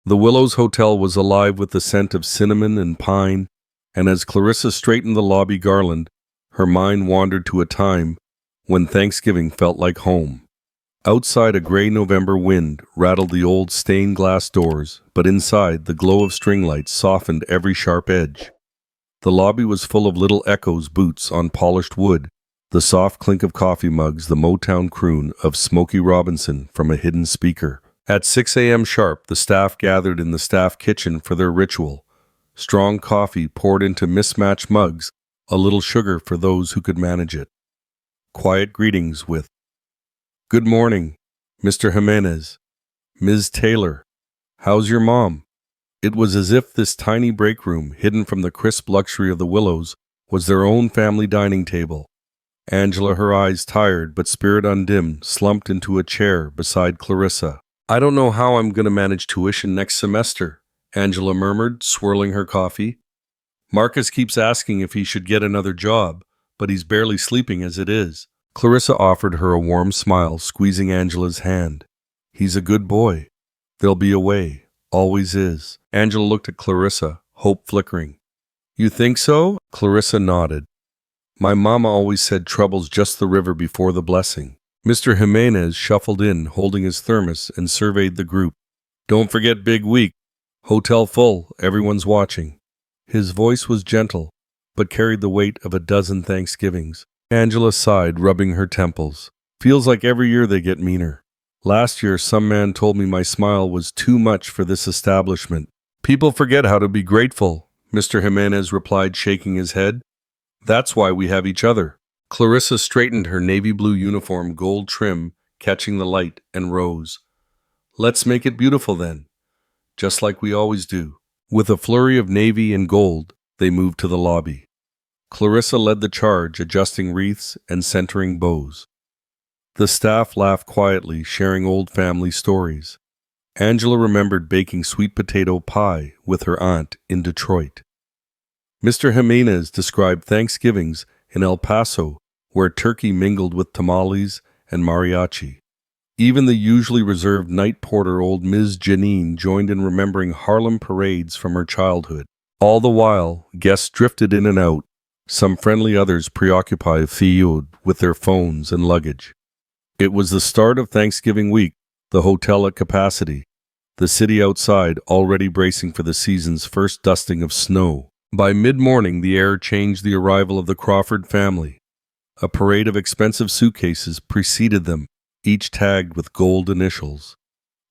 The Willows Hotel was alive with the scent of cinnamon and pine, and as Clarissa straightened the lobby garland, her mind wandered to a time when Thanksgiving felt like home. Outside, a gray November wind rattled the old stained glass doors, but inside, the glow of string lights softened every sharp edge. The lobby was full of little echoes, boots on polished wood, the soft clink of coffee mugs, the Motown croon of Smokey Robinson from a hidden speaker. At 6 a.m. sharp, the staff gathered in the staff kitchen for their ritual. Strong coffee poured into mismatched mugs, a little sugar for those who could manage it. Quiet greetings with, "Good morning, Mr. Jimenez. Ms. Taylor. How's your mom?" It was as if this tiny break room, hidden from the crisp luxury of the Willows, was their own family dining table. Angela, her eyes tired but spirit undimmed, slumped into a chair beside Clarissa. "I don't know how I'm going to manage tuition next semester," Angela murmured, swirling her coffee. "Marcus keeps asking if he should get another job, but he's barely sleeping as it is." Clarissa offered her a warm smile, squeezing Angela's hand. "He's a good boy. There'll be a way. Always is." Angela looked at Clarissa, hope flickering. "You think so?" Clarissa nodded. "My mama always said trouble's just the river before the blessing." Mr. Jimenez shuffled in, holding his thermos, and surveyed the group. "Don't forget big week. Hotel full, everyone's watching." His voice was gentle, but carried the weight of a dozen Thanksgivings. Angela sighed, rubbing her temples. "Feels like every year they get meaner. Last year, some man told me my smile was too much for this establishment." "People forget how to be grateful," Mr. Jimenez replied, shaking his head. "That's why we have each other." Clarissa straightened her navy blue uniform, gold trim, catching the light, and rose. "Let's make it beautiful then, just like we always do." With a flurry of navy and gold, they moved to the lobby. Clarissa led the charge, adjusting wreaths and centering bows. The staff laughed quietly, sharing old family stories. Angela remembered baking sweet potato pie with her aunt in Detroit. Mr. Jimenez described Thanksgivings in El Paso, where turkey mingled with tamales and mariachi. Even the usually reserved night porter, old Ms. Janine, joined in remembering Harlem parades from her childhood. All the while, guests drifted in and out, some friendly, others preoccupied with their phones and luggage. It was the start of Thanksgiving week, the hotel at capacity, the city outside already bracing for the season's first dusting of snow. By mid-morning, the air changed the arrival of the Crawford family. A parade of expensive suitcases preceded them, each tagged with gold initials.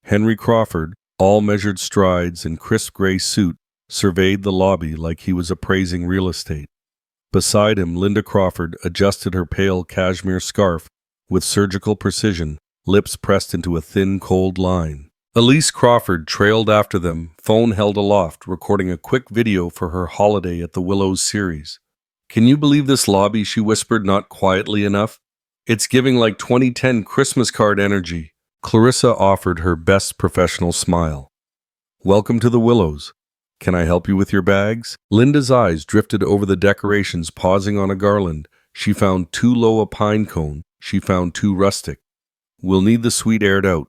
Henry Crawford, all measured strides in crisp gray suit, surveyed the lobby like he was appraising real estate. Beside him, Linda Crawford adjusted her pale cashmere scarf with surgical precision, lips pressed into a thin, cold line. Elise Crawford trailed after them, phone held aloft, recording a quick video for her Holiday at the Willows series. "Can you believe this lobby?" she whispered, not quietly enough. "It's giving like 2010 Christmas card energy." Clarissa offered her best professional smile. "Welcome to the Willows. Can I help you with your bags?" Linda's eyes drifted over the decorations, pausing on a garland. She found too low a pine cone. She found too rustic. "We'll need the suite aired out."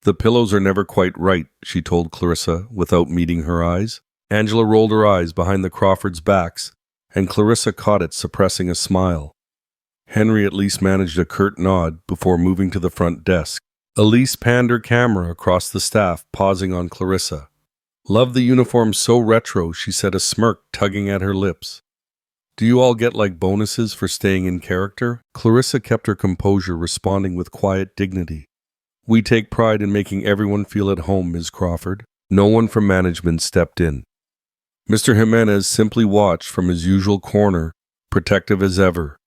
"The pillows are never quite right," she told Clarissa, without meeting her eyes. Angela rolled her eyes behind the Crawfords' backs, and Clarissa caught it, suppressing a smile. Henry at least managed a curt nod before moving to the front desk. Elise panned her camera across the staff, pausing on Clarissa. "Love the uniform, so retro," she said, a smirk tugging at her lips. "Do you all get like bonuses for staying in character?" Clarissa kept her composure, responding with quiet dignity. "We take pride in making everyone feel at home, Ms. Crawford." No one from management stepped in. Mr. Jimenez simply watched from his usual corner, protective as ever.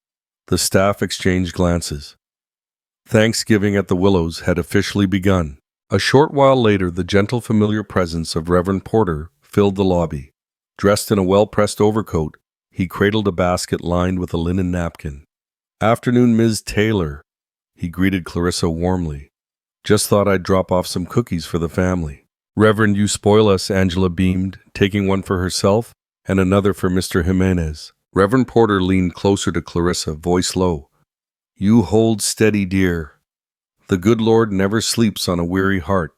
The staff exchanged glances. Thanksgiving at the Willows had officially begun. A short while later, the gentle, familiar presence of Reverend Porter filled the lobby. Dressed in a well-pressed overcoat, he cradled a basket lined with a linen napkin. "Afternoon, Ms. Taylor," he greeted Clarissa warmly. "Just thought I'd drop off some cookies for the family." "Reverend, you spoil us," Angela beamed, taking one for herself and another for Mr. Jimenez. Reverend Porter leaned closer to Clarissa, voice low. "You hold steady, dear. The good Lord never sleeps on a weary heart."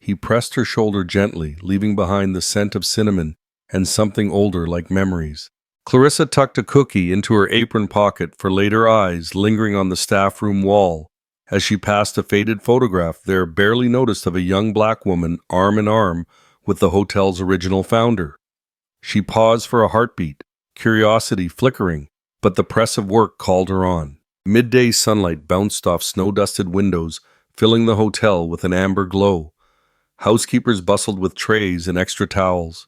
He pressed her shoulder gently, leaving behind the scent of cinnamon and something older like memories. Clarissa tucked a cookie into her apron pocket for later eyes lingering on the staff room wall as she passed a faded photograph there barely noticed of a young black woman arm in arm with the hotel's original founder. She paused for a heartbeat, curiosity flickering, but the press of work called her on. Midday sunlight bounced off snow-dusted windows, filling the hotel with an amber glow. Housekeepers bustled with trays and extra towels.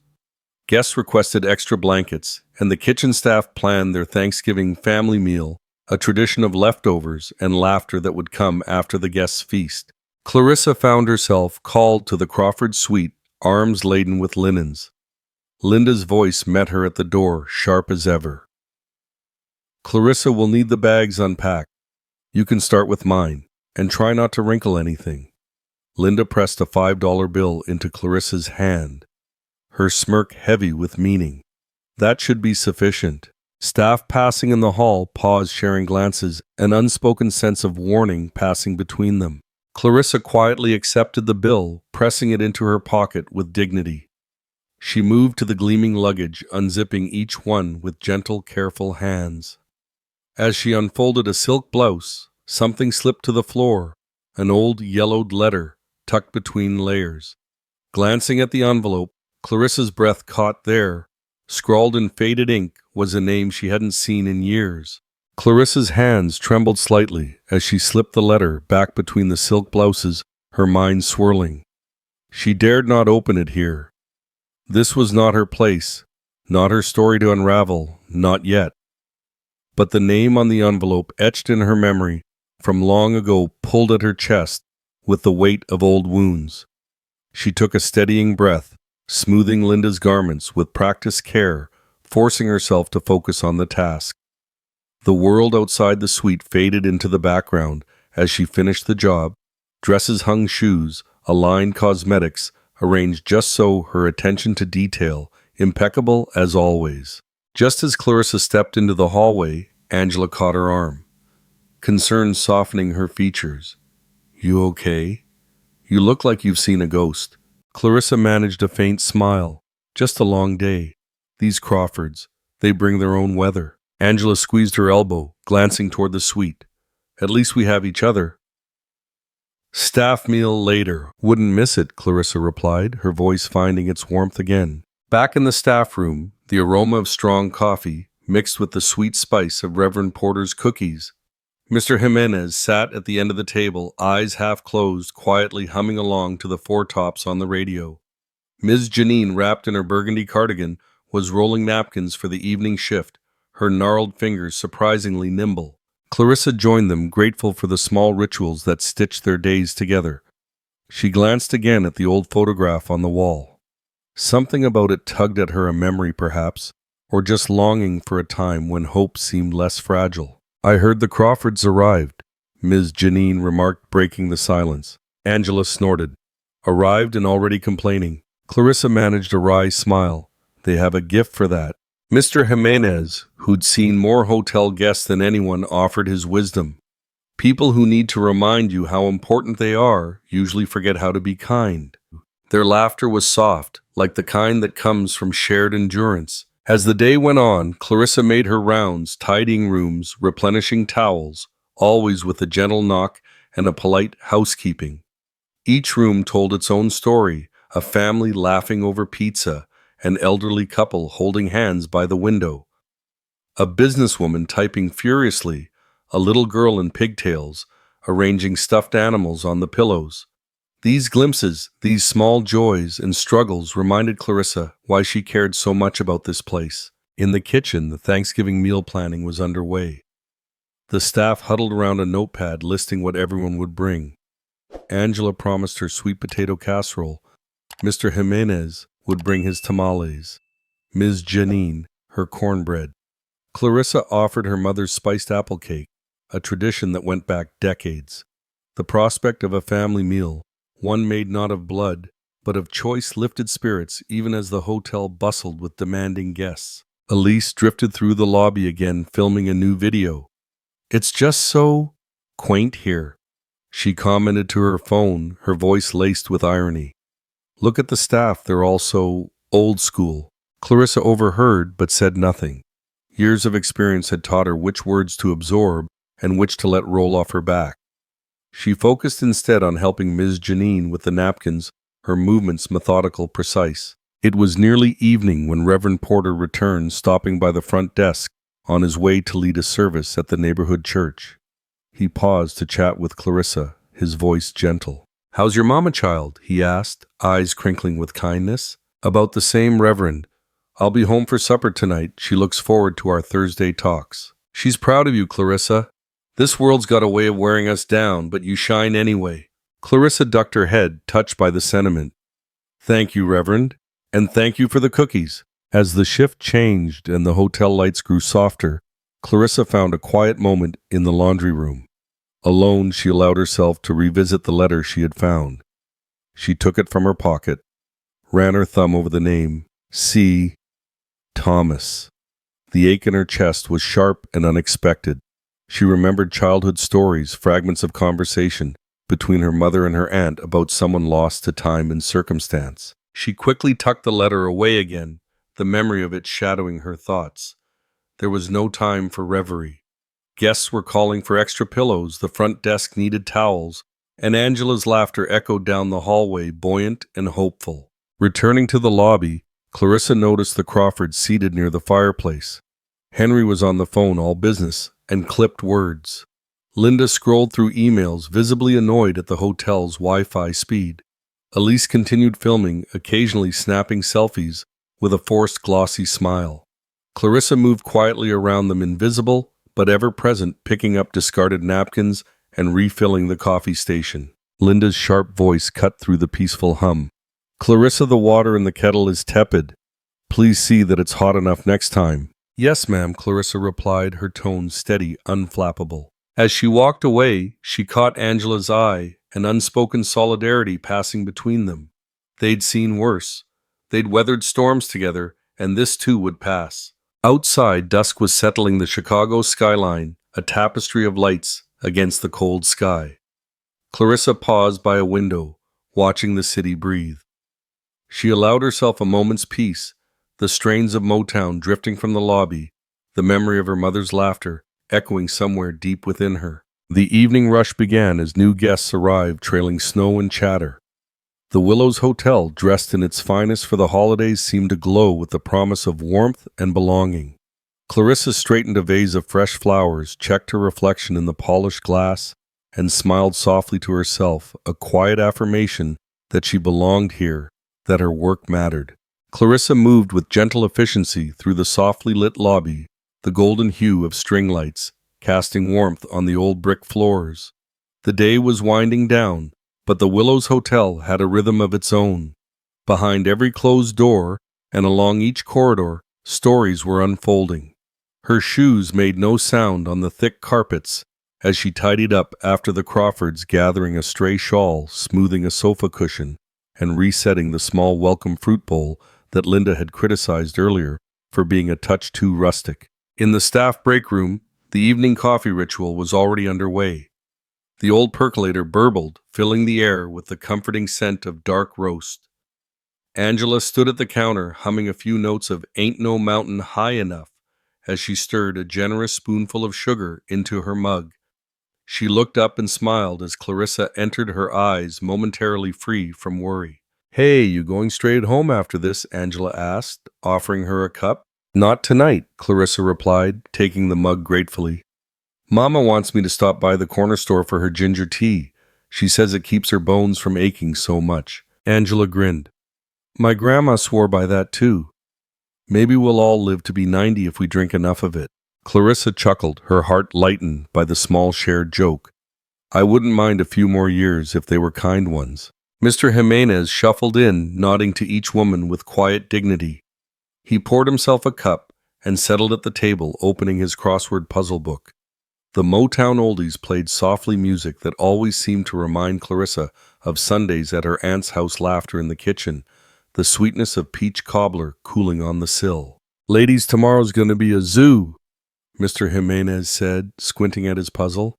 Guests requested extra blankets, and the kitchen staff planned their Thanksgiving family meal, a tradition of leftovers and laughter that would come after the guests' feast. Clarissa found herself called to the Crawford suite, arms laden with linens. Linda's voice met her at the door, sharp as ever. "Clarissa will need the bags unpacked. You can start with mine, and try not to wrinkle anything." Linda pressed a $5 bill into Clarissa's hand, her smirk heavy with meaning. "That should be sufficient." Staff passing in the hall paused, sharing glances, an unspoken sense of warning passing between them. Clarissa quietly accepted the bill, pressing it into her pocket with dignity. She moved to the gleaming luggage, unzipping each one with gentle, careful hands. As she unfolded a silk blouse, something slipped to the floor, an old yellowed letter tucked between layers. Glancing at the envelope, Clarissa's breath caught there. Scrawled in faded ink was a name she hadn't seen in years. Clarissa's hands trembled slightly as she slipped the letter back between the silk blouses, her mind swirling. She dared not open it here. This was not her place, not her story to unravel, not yet. But the name on the envelope, etched in her memory from long ago, pulled at her chest with the weight of old wounds. She took a steadying breath, smoothing Linda's garments with practiced care, forcing herself to focus on the task. The world outside the suite faded into the background as she finished the job. Dresses hung, shoes, aligned cosmetics, arranged just so, her attention to detail, impeccable as always. Just as Clarissa stepped into the hallway, Angela caught her arm, concern softening her features. "You okay? You look like you've seen a ghost." Clarissa managed a faint smile. "Just a long day. These Crawfords, they bring their own weather." Angela squeezed her elbow, glancing toward the suite. "At least we have each other." "Staff meal later. Wouldn't miss it," Clarissa replied, her voice finding its warmth again. Back in the staff room, the aroma of strong coffee mixed with the sweet spice of Reverend Porter's cookies. Mr. Jimenez sat at the end of the table, eyes half closed, quietly humming along to the Four Tops on the radio. Ms. Janine, wrapped in her burgundy cardigan, was rolling napkins for the evening shift, her gnarled fingers surprisingly nimble. Clarissa joined them, grateful for the small rituals that stitched their days together. She glanced again at the old photograph on the wall. Something about it tugged at her, a memory perhaps, or just longing for a time when hope seemed less fragile. "I heard the Crawfords arrived," Ms. Janine remarked, breaking the silence. Angela snorted. "Arrived and already complaining." Clarissa managed a wry smile. "They have a gift for that." Mr. Jimenez, who'd seen more hotel guests than anyone, offered his wisdom. "People who need to remind you how important they are usually forget how to be kind." Their laughter was soft, like the kind that comes from shared endurance. As the day went on, Clarissa made her rounds, tidying rooms, replenishing towels, always with a gentle knock and a polite housekeeping. Each room told its own story, a family laughing over pizza, an elderly couple holding hands by the window, a businesswoman typing furiously, a little girl in pigtails, arranging stuffed animals on the pillows. These glimpses, these small joys and struggles reminded Clarissa why she cared so much about this place. In the kitchen, the Thanksgiving meal planning was underway. The staff huddled around a notepad listing what everyone would bring. Angela promised her sweet potato casserole. Mr. Jimenez would bring his tamales. Ms. Janine, her cornbread. Clarissa offered her mother's spiced apple cake, a tradition that went back decades. The prospect of a family meal, one made not of blood, but of choice lifted spirits even as the hotel bustled with demanding guests. Elise drifted through the lobby again, filming a new video. "It's just so quaint here," she commented to her phone, her voice laced with irony. Look at the staff, they're all so old school. Clarissa overheard but said nothing. Years of experience had taught her which words to absorb and which to let roll off her back. She focused instead on helping Ms. Janine with the napkins, her movements methodical, precise. It was nearly evening when Reverend Porter returned, stopping by the front desk on his way to lead a service at the neighborhood church. He paused to chat with Clarissa, his voice gentle. "How's your mama, child?" he asked, eyes crinkling with kindness. "About the same, Reverend. I'll be home for supper tonight. She looks forward to our Thursday talks." "She's proud of you, Clarissa. This world's got a way of wearing us down, but you shine anyway." Clarissa ducked her head, touched by the sentiment. "Thank you, Reverend, and thank you for the cookies." As the shift changed and the hotel lights grew softer, Clarissa found a quiet moment in the laundry room. Alone, she allowed herself to revisit the letter she had found. She took it from her pocket, ran her thumb over the name, C. Thomas. The ache in her chest was sharp and unexpected. She remembered childhood stories, fragments of conversation between her mother and her aunt about someone lost to time and circumstance. She quickly tucked the letter away again, the memory of it shadowing her thoughts. There was no time for reverie. Guests were calling for extra pillows, the front desk needed towels, and Angela's laughter echoed down the hallway, buoyant and hopeful. Returning to the lobby, Clarissa noticed the Crawfords seated near the fireplace. Henry was on the phone, all business, and clipped words. Linda scrolled through emails, visibly annoyed at the hotel's Wi-Fi speed. Elise continued filming, occasionally snapping selfies with a forced glossy smile. Clarissa moved quietly around them, invisible but ever present, picking up discarded napkins and refilling the coffee station. Linda's sharp voice cut through the peaceful hum. "Clarissa, the water in the kettle is tepid. Please see that it's hot enough next time." "Yes, ma'am," Clarissa replied, her tone steady, unflappable. As she walked away, she caught Angela's eye, an unspoken solidarity passing between them. They'd seen worse. They'd weathered storms together, and this too would pass. Outside, dusk was settling the Chicago skyline, a tapestry of lights against the cold sky. Clarissa paused by a window, watching the city breathe. She allowed herself a moment's peace, the strains of Motown drifting from the lobby, the memory of her mother's laughter echoing somewhere deep within her. The evening rush began as new guests arrived, trailing snow and chatter. The Willows Hotel, dressed in its finest for the holidays, seemed to glow with the promise of warmth and belonging. Clarissa straightened a vase of fresh flowers, checked her reflection in the polished glass, and smiled softly to herself, a quiet affirmation that she belonged here, that her work mattered. Clarissa moved with gentle efficiency through the softly lit lobby, the golden hue of string lights casting warmth on the old brick floors. The day was winding down, but the Willows Hotel had a rhythm of its own. Behind every closed door and along each corridor, stories were unfolding. Her shoes made no sound on the thick carpets as she tidied up after the Crawfords, gathering a stray shawl, smoothing a sofa cushion, and resetting the small welcome fruit bowl that Linda had criticized earlier for being a touch too rustic. In the staff break room, the evening coffee ritual was already underway. The old percolator burbled, filling the air with the comforting scent of dark roast. Angela stood at the counter, humming a few notes of "Ain't No Mountain High Enough" as she stirred a generous spoonful of sugar into her mug. She looked up and smiled as Clarissa entered, her eyes momentarily free from worry. "Hey, you going straight home after this?" Angela asked, offering her a cup. "Not tonight," Clarissa replied, taking the mug gratefully. "Mama wants me to stop by the corner store for her ginger tea. She says it keeps her bones from aching so much." Angela grinned. "My grandma swore by that too. Maybe we'll all live to be 90 if we drink enough of it." Clarissa chuckled, her heart lightened by the small shared joke. "I wouldn't mind a few more years if they were kind ones." Mr. Jimenez shuffled in, nodding to each woman with quiet dignity. He poured himself a cup and settled at the table, opening his crossword puzzle book. The Motown oldies played softly, music that always seemed to remind Clarissa of Sundays at her aunt's house, laughter in the kitchen, the sweetness of peach cobbler cooling on the sill. "Ladies, tomorrow's going to be a zoo," Mr. Jimenez said, squinting at his puzzle.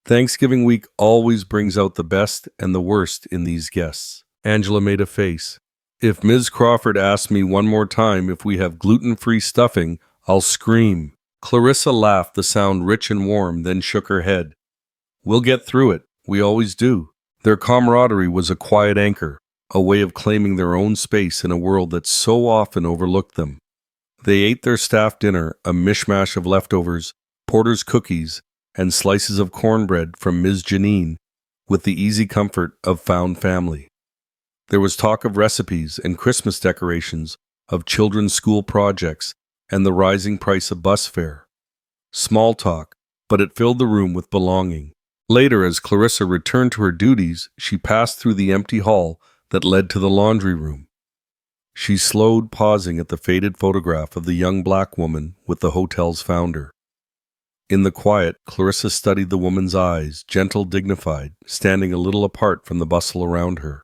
"Thanksgiving week always brings out the best and the worst in these guests." Angela made a face. If Ms. Crawford asks me one more time if we have gluten-free stuffing, I'll scream. Clarissa laughed, the sound rich and warm, then shook her head. We'll get through it. We always do. Their camaraderie was a quiet anchor, a way of claiming their own space in a world that so often overlooked them. They ate their staff dinner, a mishmash of leftovers, Porter's cookies, and slices of cornbread from Ms. Janine, with the easy comfort of found family. There was talk of recipes and Christmas decorations, of children's school projects, and the rising price of bus fare. Small talk, but it filled the room with belonging. Later, as Clarissa returned to her duties, she passed through the empty hall that led to the laundry room. She slowed, pausing at the faded photograph of the young black woman with the hotel's founder. In the quiet, Clarissa studied the woman's eyes, gentle, dignified, standing a little apart from the bustle around her.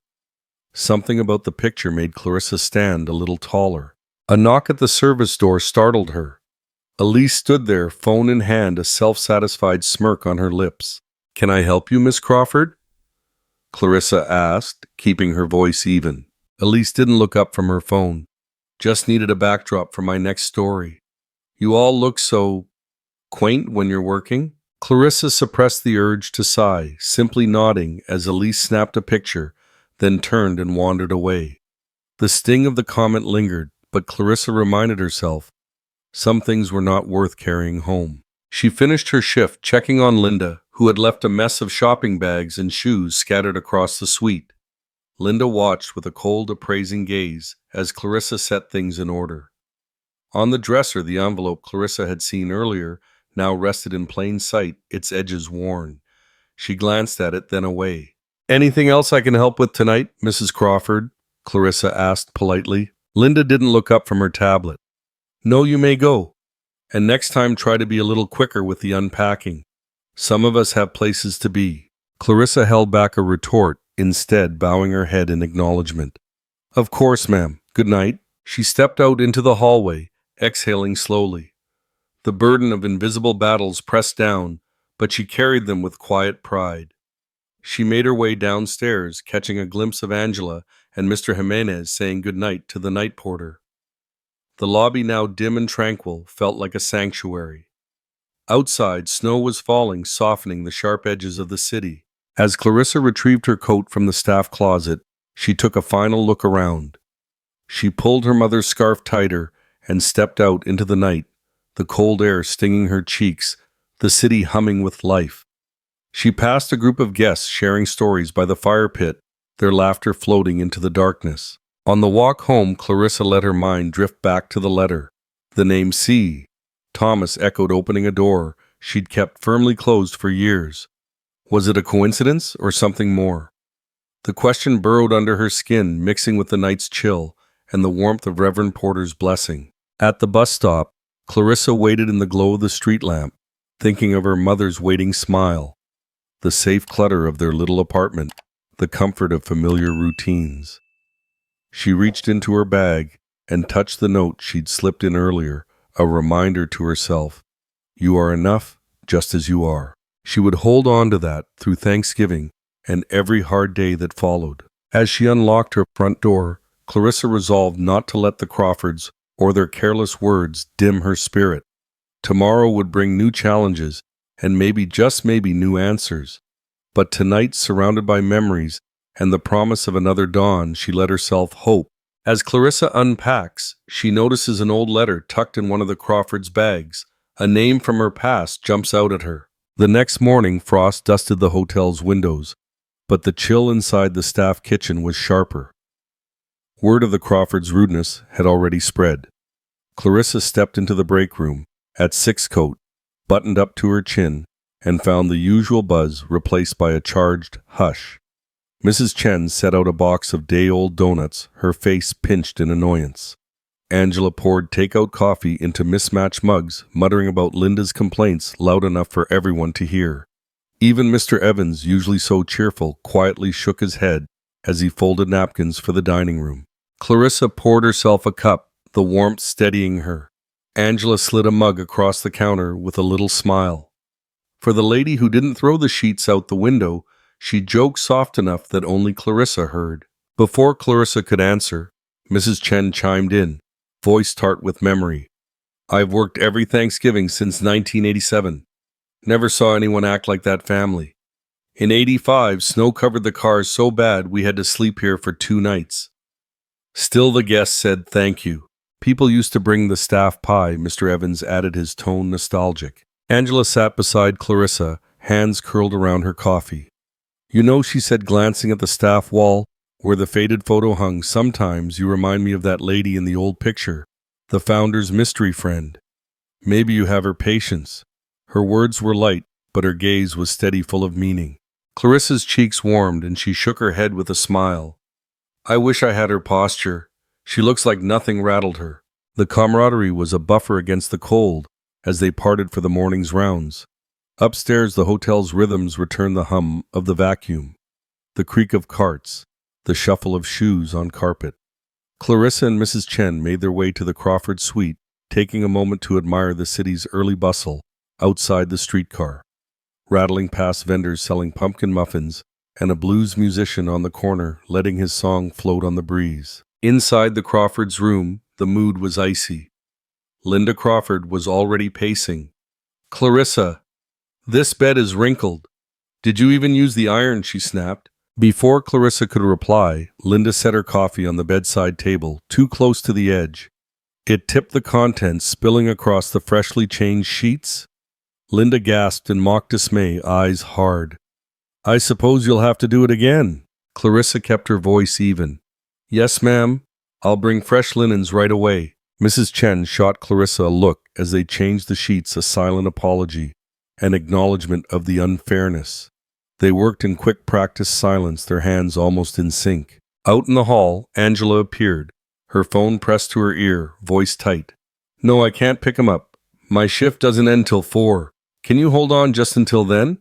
Something about the picture made Clarissa stand a little taller. A knock at the service door startled her. Elise stood there, phone in hand, a self-satisfied smirk on her lips. "Can I help you, Miss Crawford?" Clarissa asked, keeping her voice even. Elise didn't look up from her phone. "Just needed a backdrop for my next story. You all look so quaint when you're working." Clarissa suppressed the urge to sigh, simply nodding as Elise snapped a picture, then turned and wandered away. The sting of the comment lingered, but Clarissa reminded herself some things were not worth carrying home. She finished her shift, checking on Linda, who had left a mess of shopping bags and shoes scattered across the suite. Linda watched with a cold, appraising gaze as Clarissa set things in order. On the dresser, the envelope Clarissa had seen earlier now rested in plain sight, its edges worn. She glanced at it, then away. "Anything else I can help with tonight, Mrs. Crawford?" Clarissa asked politely. Linda didn't look up from her tablet. "No, you may go. And next time try to be a little quicker with the unpacking. Some of us have places to be." Clarissa held back a retort, instead bowing her head in acknowledgement. "Of course, ma'am. Good night." She stepped out into the hallway, exhaling slowly. The burden of invisible battles pressed down, but she carried them with quiet pride. She made her way downstairs, catching a glimpse of Angela and Mr. Jimenez saying good night to the night porter. The lobby, now dim and tranquil, felt like a sanctuary. Outside, snow was falling, softening the sharp edges of the city. As Clarissa retrieved her coat from the staff closet, she took a final look around. She pulled her mother's scarf tighter and stepped out into the night, the cold air stinging her cheeks, the city humming with life. She passed a group of guests sharing stories by the fire pit, their laughter floating into the darkness. On the walk home, Clarissa let her mind drift back to the letter. The name C. Thomas echoed, opening a door she'd kept firmly closed for years. Was it a coincidence or something more? The question burrowed under her skin, mixing with the night's chill and the warmth of Reverend Porter's blessing. At the bus stop, Clarissa waited in the glow of the street lamp, thinking of her mother's waiting smile, the safe clutter of their little apartment, the comfort of familiar routines. She reached into her bag and touched the note she'd slipped in earlier, a reminder to herself, "You are enough just as you are." She would hold on to that through Thanksgiving and every hard day that followed. As she unlocked her front door, Clarissa resolved not to let the Crawfords or their careless words dim her spirit. Tomorrow would bring new challenges and maybe, just maybe, new answers. But tonight, surrounded by memories and the promise of another dawn, she let herself hope. As Clarissa unpacks, she notices an old letter tucked in one of the Crawfords' bags. A name from her past jumps out at her. The next morning, frost dusted the hotel's windows, but the chill inside the staff kitchen was sharper. Word of the Crawfords' rudeness had already spread. Clarissa stepped into the break room, at six coat, buttoned up to her chin, and found the usual buzz replaced by a charged hush. Mrs. Chen set out a box of day-old donuts, her face pinched in annoyance. Angela poured takeout coffee into mismatched mugs, muttering about Linda's complaints loud enough for everyone to hear. Even Mr. Evans, usually so cheerful, quietly shook his head as he folded napkins for the dining room. Clarissa poured herself a cup, the warmth steadying her. Angela slid a mug across the counter with a little smile. For the lady who didn't throw the sheets out the window, she joked soft enough that only Clarissa heard. Before Clarissa could answer, Mrs. Chen chimed in, voice tart with memory. I've worked every Thanksgiving since 1987. Never saw anyone act like that family. In 85, snow covered the cars so bad we had to sleep here for 2 nights. Still the guests said thank you. People used to bring the staff pie, Mr. Evans added, his tone nostalgic. Angela sat beside Clarissa, hands curled around her coffee. You know, she said, glancing at the staff wall, where the faded photo hung, sometimes you remind me of that lady in the old picture, the founder's mystery friend. Maybe you have her patience. Her words were light, but her gaze was steady, full of meaning. Clarissa's cheeks warmed, and she shook her head with a smile. I wish I had her posture. She looks like nothing rattled her. The camaraderie was a buffer against the cold as they parted for the morning's rounds. Upstairs, the hotel's rhythms returned, the hum of the vacuum, the creak of carts, the shuffle of shoes on carpet. Clarissa and Mrs. Chen made their way to the Crawford suite, taking a moment to admire the city's early bustle outside the streetcar. Rattling past vendors selling pumpkin muffins and a blues musician on the corner letting his song float on the breeze. Inside the Crawfords' room, the mood was icy. Linda Crawford was already pacing. Clarissa, this bed is wrinkled. Did you even use the iron? She snapped. Before Clarissa could reply, Linda set her coffee on the bedside table, too close to the edge. It tipped, the contents spilling across the freshly changed sheets. Linda gasped in mock dismay, eyes hard. I suppose you'll have to do it again. Clarissa kept her voice even. Yes, ma'am. I'll bring fresh linens right away. Mrs. Chen shot Clarissa a look as they changed the sheets, a silent apology, an acknowledgement of the unfairness. They worked in quick practice silence, their hands almost in sync. Out in the hall, Angela appeared, her phone pressed to her ear, voice tight. No, I can't pick him up. My shift doesn't end till 4. Can you hold on just until then?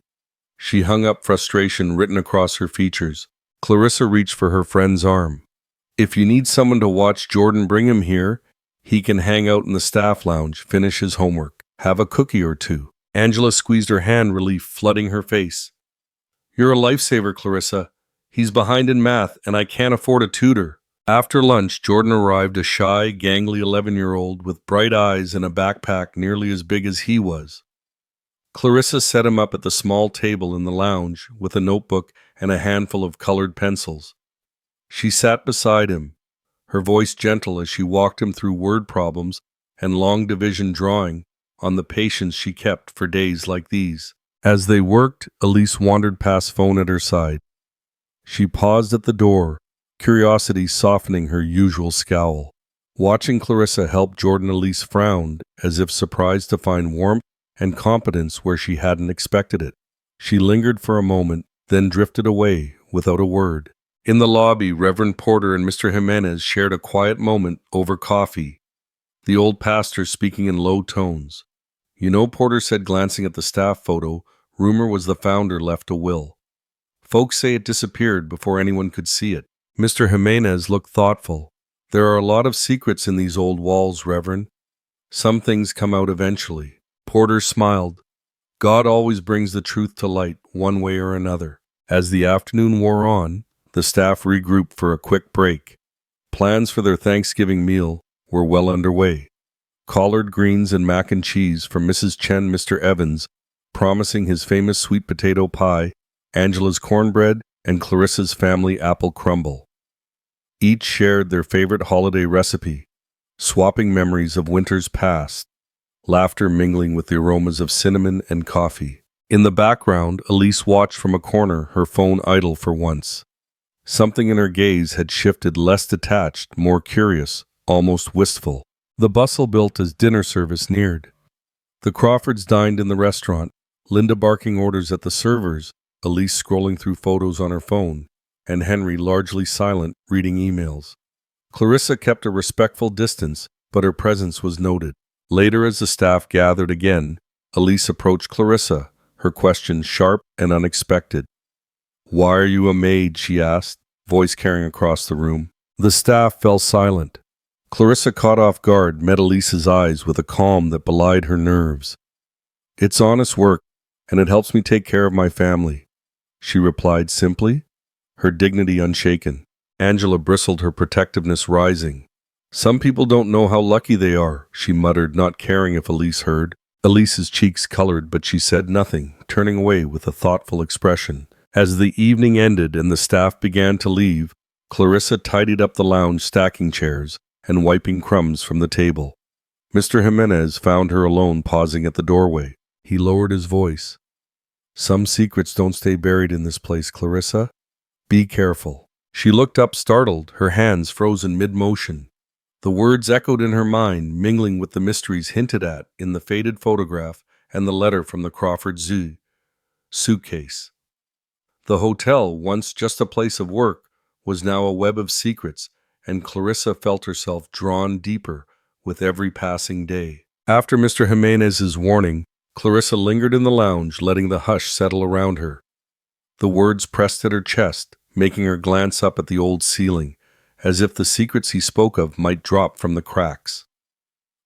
She hung up, frustration written across her features. Clarissa reached for her friend's arm. If you need someone to watch Jordan, bring him here. He can hang out in the staff lounge, finish his homework, have a cookie or two. Angela squeezed her hand, relief flooding her face. You're a lifesaver, Clarissa. He's behind in math, and I can't afford a tutor. After lunch, Jordan arrived, a shy, gangly 11-year-old with bright eyes and a backpack nearly as big as he was. Clarissa set him up at the small table in the lounge with a notebook and a handful of colored pencils. She sat beside him, her voice gentle as she walked him through word problems and long division drawing on the patience she kept for days like these. As they worked, Elise wandered past, phone at her side. She paused at the door, curiosity softening her usual scowl. Watching Clarissa help Jordan, Elise frowned, as if surprised to find warmth and competence where she hadn't expected it. She lingered for a moment, then drifted away without a word. In the lobby, Reverend Porter and Mr. Jimenez shared a quiet moment over coffee, the old pastor speaking in low tones. You know, Porter said, glancing at the staff photo, rumor was the founder left a will. Folks say it disappeared before anyone could see it. Mr. Jimenez looked thoughtful. There are a lot of secrets in these old walls, Reverend. Some things come out eventually. Porter smiled. God always brings the truth to light, one way or another. As the afternoon wore on, the staff regrouped for a quick break. Plans for their Thanksgiving meal were well underway. Collard greens and mac and cheese from Mrs. Chen, Mr. Evans, promising his famous sweet potato pie, Angela's cornbread, and Clarissa's family apple crumble. Each shared their favorite holiday recipe, swapping memories of winters past, laughter mingling with the aromas of cinnamon and coffee. In the background, Elise watched from a corner, her phone idle for once. Something in her gaze had shifted, less detached, more curious, almost wistful. The bustle built as dinner service neared. The Crawfords dined in the restaurant, Linda barking orders at the servers, Elise scrolling through photos on her phone, and Henry largely silent, reading emails. Clarissa kept a respectful distance, but her presence was noted. Later, as the staff gathered again, Elise approached Clarissa, her question sharp and unexpected. Why are you a maid? She asked, voice carrying across the room. The staff fell silent. Clarissa, caught off guard, met Elise's eyes with a calm that belied her nerves. It's honest work, and it helps me take care of my family, she replied simply, her dignity unshaken. Angela bristled, her protectiveness rising. Some people don't know how lucky they are, she muttered, not caring if Elise heard. Elise's cheeks colored, but she said nothing, turning away with a thoughtful expression. As the evening ended and the staff began to leave, Clarissa tidied up the lounge, stacking chairs and wiping crumbs from the table. Mr. Jimenez found her alone, pausing at the doorway. He lowered his voice. Some secrets don't stay buried in this place, Clarissa. Be careful. She looked up, startled, her hands frozen mid-motion. The words echoed in her mind, mingling with the mysteries hinted at in the faded photograph and the letter from the Crawford Zoo suitcase. The hotel, once just a place of work, was now a web of secrets, and Clarissa felt herself drawn deeper with every passing day. After Mr. Jimenez's warning, Clarissa lingered in the lounge, letting the hush settle around her. The words pressed at her chest, making her glance up at the old ceiling, as if the secrets he spoke of might drop from the cracks.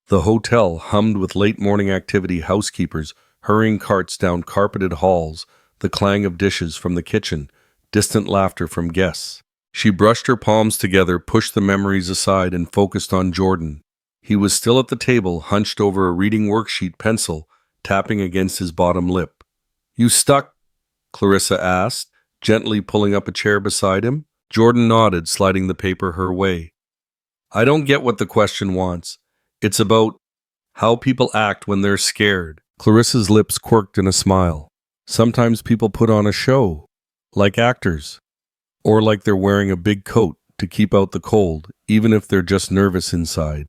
The hotel hummed with late-morning activity, housekeepers hurrying carts down carpeted halls, the clang of dishes from the kitchen, distant laughter from guests. She brushed her palms together, pushed the memories aside, and focused on Jordan. He was still at the table, hunched over a reading worksheet, pencil tapping against his bottom lip. "You stuck?" Clarissa asked, gently pulling up a chair beside him. Jordan nodded, sliding the paper her way. "I don't get what the question wants. It's about how people act when they're scared." Clarissa's lips quirked in a smile. "Sometimes people put on a show, like actors, or like they're wearing a big coat to keep out the cold, even if they're just nervous inside.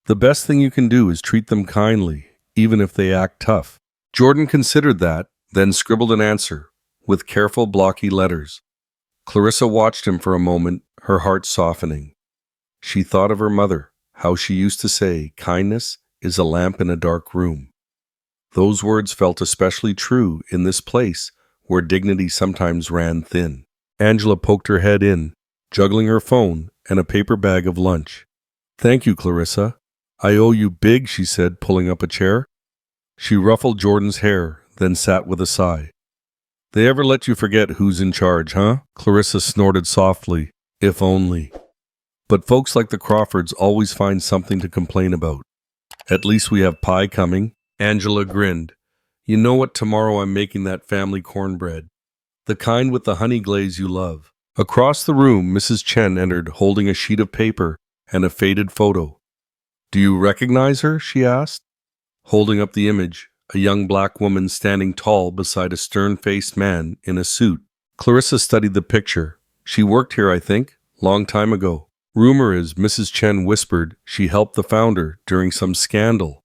The best thing you can do is treat them kindly, even if they act tough." Jordan considered that, then scribbled an answer, with careful blocky letters. Clarissa watched him for a moment, her heart softening. She thought of her mother, how she used to say, "Kindness is a lamp in a dark room." Those words felt especially true in this place, where dignity sometimes ran thin. Angela poked her head in, juggling her phone and a paper bag of lunch. "Thank you, Clarissa. I owe you big," she said, pulling up a chair. She ruffled Jordan's hair, then sat with a sigh. "They ever let you forget who's in charge, huh?" Clarissa snorted softly. "If only. But folks like the Crawfords always find something to complain about. At least we have pie coming." Angela grinned. "You know what? Tomorrow I'm making that family cornbread. The kind with the honey glaze you love." Across the room, Mrs. Chen entered, holding a sheet of paper and a faded photo. "Do you recognize her?" she asked, holding up the image, a young black woman standing tall beside a stern-faced man in a suit. Clarissa studied the picture. "She worked here, I think, long time ago. Rumor is," Mrs. Chen whispered, "she helped the founder during some scandal.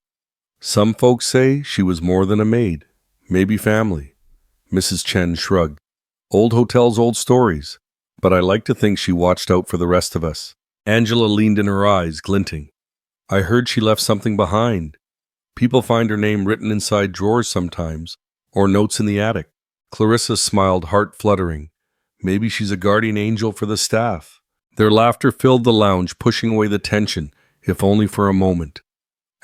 Some folks say she was more than a maid, maybe family." Mrs. Chen shrugged. "Old hotels, old stories, but I like to think she watched out for the rest of us." Angela leaned in, her eyes glinting. "I heard she left something behind. People find her name written inside drawers sometimes, or notes in the attic." Clarissa smiled, heart fluttering. "Maybe she's a guardian angel for the staff." Their laughter filled the lounge, pushing away the tension, if only for a moment.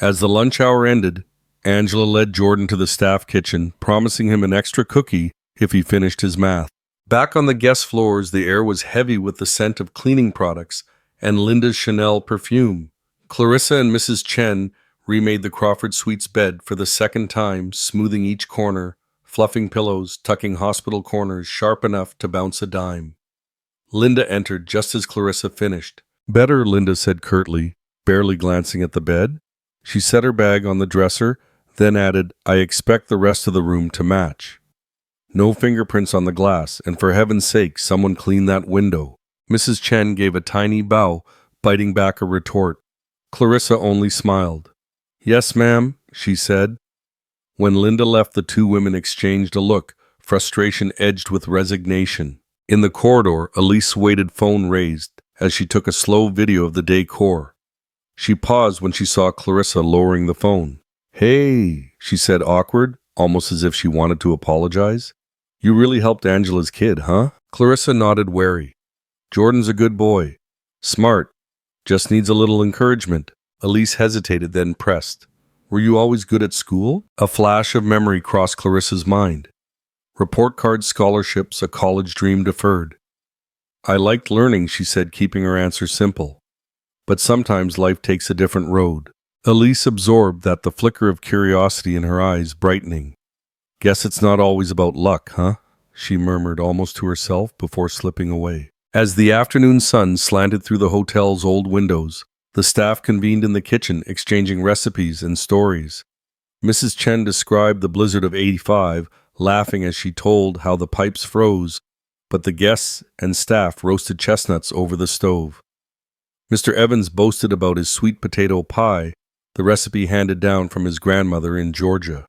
As the lunch hour ended, Angela led Jordan to the staff kitchen, promising him an extra cookie if he finished his math. Back on the guest floors, the air was heavy with the scent of cleaning products and Linda's Chanel perfume. Clarissa and Mrs. Chen remade the Crawford Suite's bed for the second time, smoothing each corner, fluffing pillows, tucking hospital corners sharp enough to bounce a dime. Linda entered just as Clarissa finished. "Better," Linda said curtly, barely glancing at the bed. She set her bag on the dresser, then added, "I expect the rest of the room to match. No fingerprints on the glass, and for heaven's sake, someone clean that window." Mrs. Chen gave a tiny bow, biting back a retort. Clarissa only smiled. "Yes, ma'am," she said. When Linda left, the two women exchanged a look, frustration edged with resignation. In the corridor, Elise waited, phone raised, as she took a slow video of the decor. She paused when she saw Clarissa lowering the phone. "Hey," she said, awkward, almost as if she wanted to apologize. "You really helped Angela's kid, huh?" Clarissa nodded, wary. "Jordan's a good boy. Smart. Just needs a little encouragement." Elise hesitated, then pressed. "Were you always good at school?" A flash of memory crossed Clarissa's mind. Report cards, scholarships, a college dream deferred. I liked learning, she said, keeping her answer simple. But sometimes life takes a different road. Elise absorbed that, the flicker of curiosity in her eyes brightening. Guess it's not always about luck, huh? She murmured almost to herself before slipping away. As the afternoon sun slanted through the hotel's old windows, the staff convened in the kitchen, exchanging recipes and stories. Mrs. Chen described the blizzard of '85, laughing as she told how the pipes froze, but the guests and staff roasted chestnuts over the stove. Mr. Evans boasted about his sweet potato pie, the recipe handed down from his grandmother in Georgia.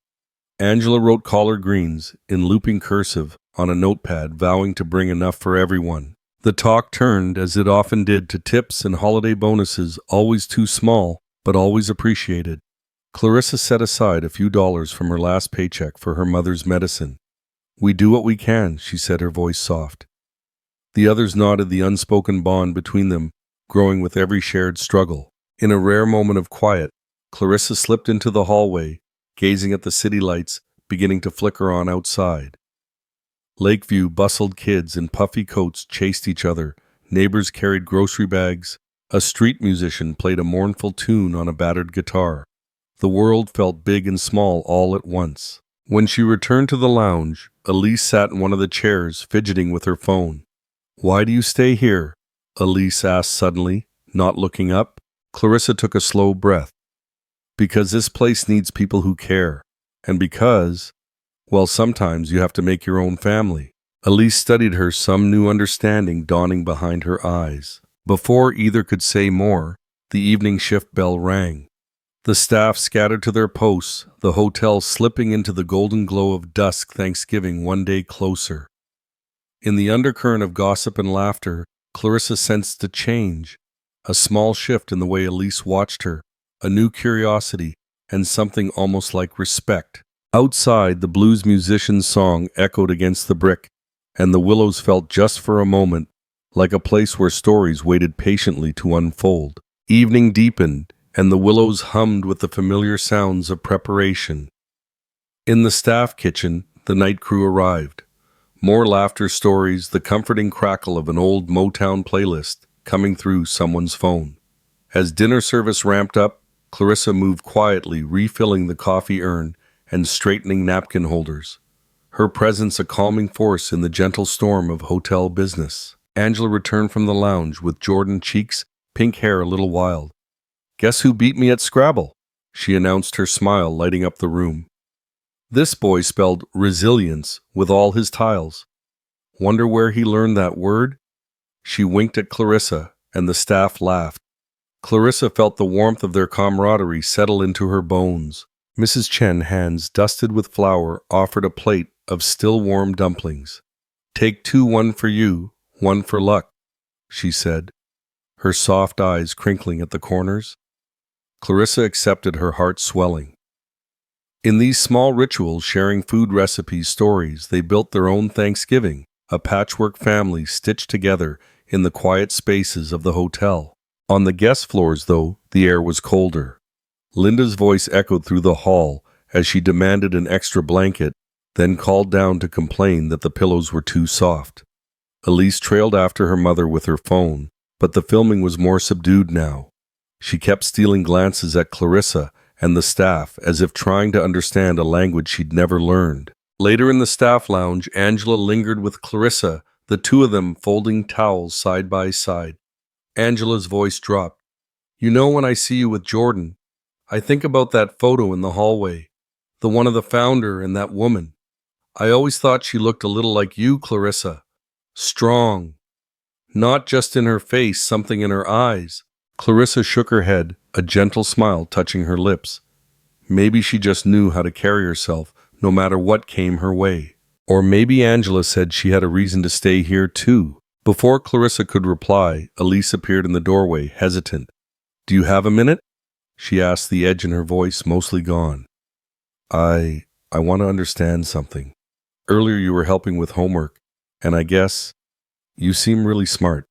Angela wrote collard greens in looping cursive on a notepad, vowing to bring enough for everyone. The talk turned, as it often did, to tips and holiday bonuses, always too small, but always appreciated. Clarissa set aside a few dollars from her last paycheck for her mother's medicine. "We do what we can," she said, her voice soft. The others nodded, the unspoken bond between them growing with every shared struggle. In a rare moment of quiet, Clarissa slipped into the hallway, gazing at the city lights beginning to flicker on outside. Lakeview bustled, kids in puffy coats chased each other, neighbors carried grocery bags, a street musician played a mournful tune on a battered guitar. The world felt big and small all at once. When she returned to the lounge, Elise sat in one of the chairs, fidgeting with her phone. "Why do you stay here?" Elise asked suddenly, not looking up. Clarissa took a slow breath. "Because this place needs people who care. And because, well, sometimes you have to make your own family." Elise studied her, some new understanding dawning behind her eyes. Before either could say more, the evening shift bell rang. The staff scattered to their posts, the hotel slipping into the golden glow of dusk, Thanksgiving one day closer. In the undercurrent of gossip and laughter, Clarissa sensed a change, a small shift in the way Elise watched her, a new curiosity, and something almost like respect. Outside, the blues musician's song echoed against the brick, and the willows felt just for a moment like a place where stories waited patiently to unfold. Evening deepened, and the willows hummed with the familiar sounds of preparation. In the staff kitchen, the night crew arrived. More laughter, stories, the comforting crackle of an old Motown playlist coming through someone's phone. As dinner service ramped up, Clarissa moved quietly, refilling the coffee urn and straightening napkin holders. Her presence a calming force in the gentle storm of hotel business. Angela returned from the lounge with Jordan, cheeks, pink hair a little wild. "Guess who beat me at Scrabble?" she announced, her smile lighting up the room. This boy spelled resilience with all his tiles. Wonder where he learned that word? She winked at Clarissa, and the staff laughed. Clarissa felt the warmth of their camaraderie settle into her bones. Mrs. Chen, hands dusted with flour, offered a plate of still warm dumplings. "Take two, one for you, one for luck," she said, her soft eyes crinkling at the corners. Clarissa accepted, her heart swelling. In these small rituals, sharing food recipes, stories, they built their own Thanksgiving, a patchwork family stitched together in the quiet spaces of the hotel. On the guest floors, though, the air was colder. Linda's voice echoed through the hall as she demanded an extra blanket, then called down to complain that the pillows were too soft. Elise trailed after her mother with her phone, but the filming was more subdued now. She kept stealing glances at Clarissa and the staff, as if trying to understand a language she'd never learned. Later in the staff lounge, Angela lingered with Clarissa, the two of them folding towels side by side. Angela's voice dropped. "You know, when I see you with Jordan, I think about that photo in the hallway, the one of the founder and that woman. I always thought she looked a little like you, Clarissa. Strong. Not just in her face, something in her eyes." Clarissa shook her head, a gentle smile touching her lips. Maybe she just knew how to carry herself, no matter what came her way. Or maybe Angela said she had a reason to stay here too. Before Clarissa could reply, Elise appeared in the doorway, hesitant. "Do you have a minute?" she asked, the edge in her voice mostly gone. I want to understand something. Earlier you were helping with homework, and I guess you seem really smart.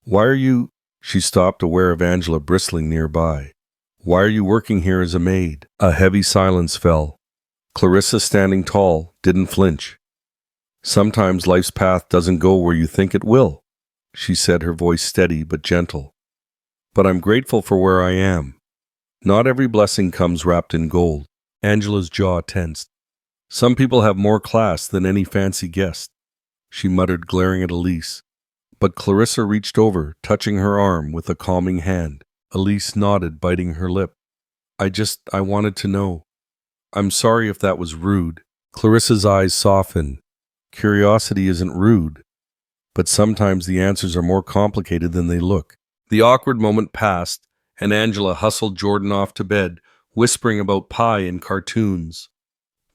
Why are you—" She stopped, aware of Angela bristling nearby. "Why are you working here as a maid?" A heavy silence fell. Clarissa, standing tall, didn't flinch. "Sometimes life's path doesn't go where you think it will." she said, her voice steady but gentle. But I'm grateful for where I am. Not every blessing comes wrapped in gold. Angela's jaw tensed. Some people have more class than any fancy guest, she muttered, glaring at Elise. But Clarissa reached over, touching her arm with a calming hand. Elise nodded, biting her lip. I wanted to know. I'm sorry if that was rude. Clarissa's eyes softened. Curiosity isn't rude, but sometimes the answers are more complicated than they look. The awkward moment passed, and Angela hustled Jordan off to bed, whispering about pie and cartoons.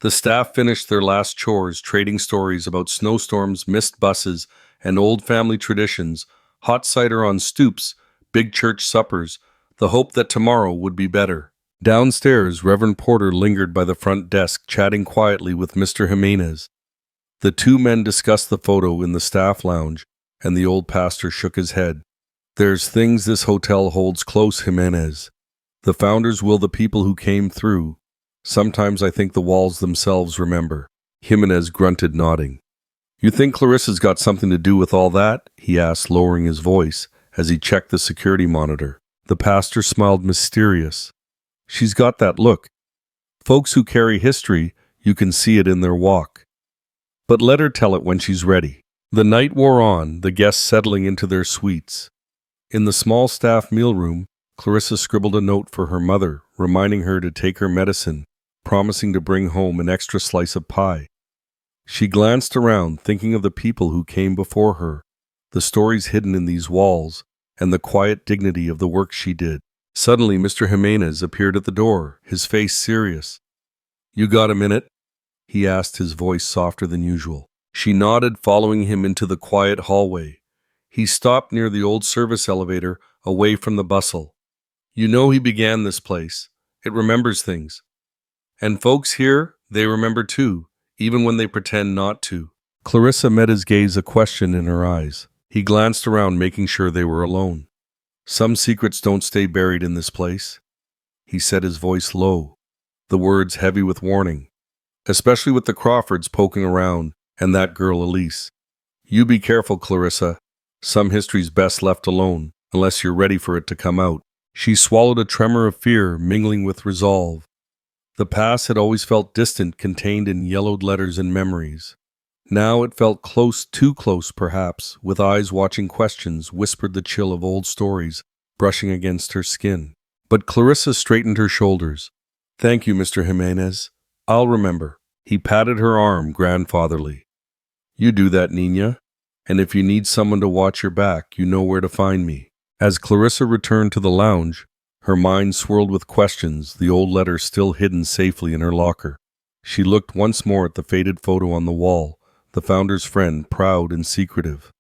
The staff finished their last chores, trading stories about snowstorms, missed buses, and old family traditions, hot cider on stoops, big church suppers, the hope that tomorrow would be better. Downstairs, Reverend Porter lingered by the front desk, chatting quietly with Mr. Jimenez. The two men discussed the photo in the staff lounge, and the old pastor shook his head. There's things this hotel holds close, Jimenez. The founders will the people who came through. Sometimes I think the walls themselves remember. Jimenez grunted, nodding. You think Clarissa's got something to do with all that? He asked, lowering his voice as he checked the security monitor. The pastor smiled, mysterious. She's got that look. Folks who carry history, you can see it in their walk. But let her tell it when she's ready. The night wore on, the guests settling into their suites. In the small staff mealroom, Clarissa scribbled a note for her mother, reminding her to take her medicine, promising to bring home an extra slice of pie. She glanced around, thinking of the people who came before her, the stories hidden in these walls, and the quiet dignity of the work she did. Suddenly, Mr. Jimenez appeared at the door, his face serious. You got a minute? He asked, his voice softer than usual. She nodded, following him into the quiet hallway. He stopped near the old service elevator, away from the bustle. You know he began this place. It remembers things. And folks here, they remember too, even when they pretend not to. Clarissa met his gaze, a question in her eyes. He glanced around, making sure they were alone. Some secrets don't stay buried in this place. He said, his voice low, the words heavy with warning. Especially with the Crawfords poking around, and that girl Elise. You be careful, Clarissa. Some history's best left alone, unless you're ready for it to come out. She swallowed a tremor of fear, mingling with resolve. The past had always felt distant, contained in yellowed letters and memories. Now it felt close, too close perhaps, with eyes watching questions, whispered the chill of old stories, brushing against her skin. But Clarissa straightened her shoulders. Thank you, Mr. Jimenez. I'll remember. He patted her arm, grandfatherly. You do that, Nina. And if you need someone to watch your back, you know where to find me. As Clarissa returned to the lounge, her mind swirled with questions, the old letter still hidden safely in her locker. She looked once more at the faded photo on the wall, the founder's friend, proud and secretive.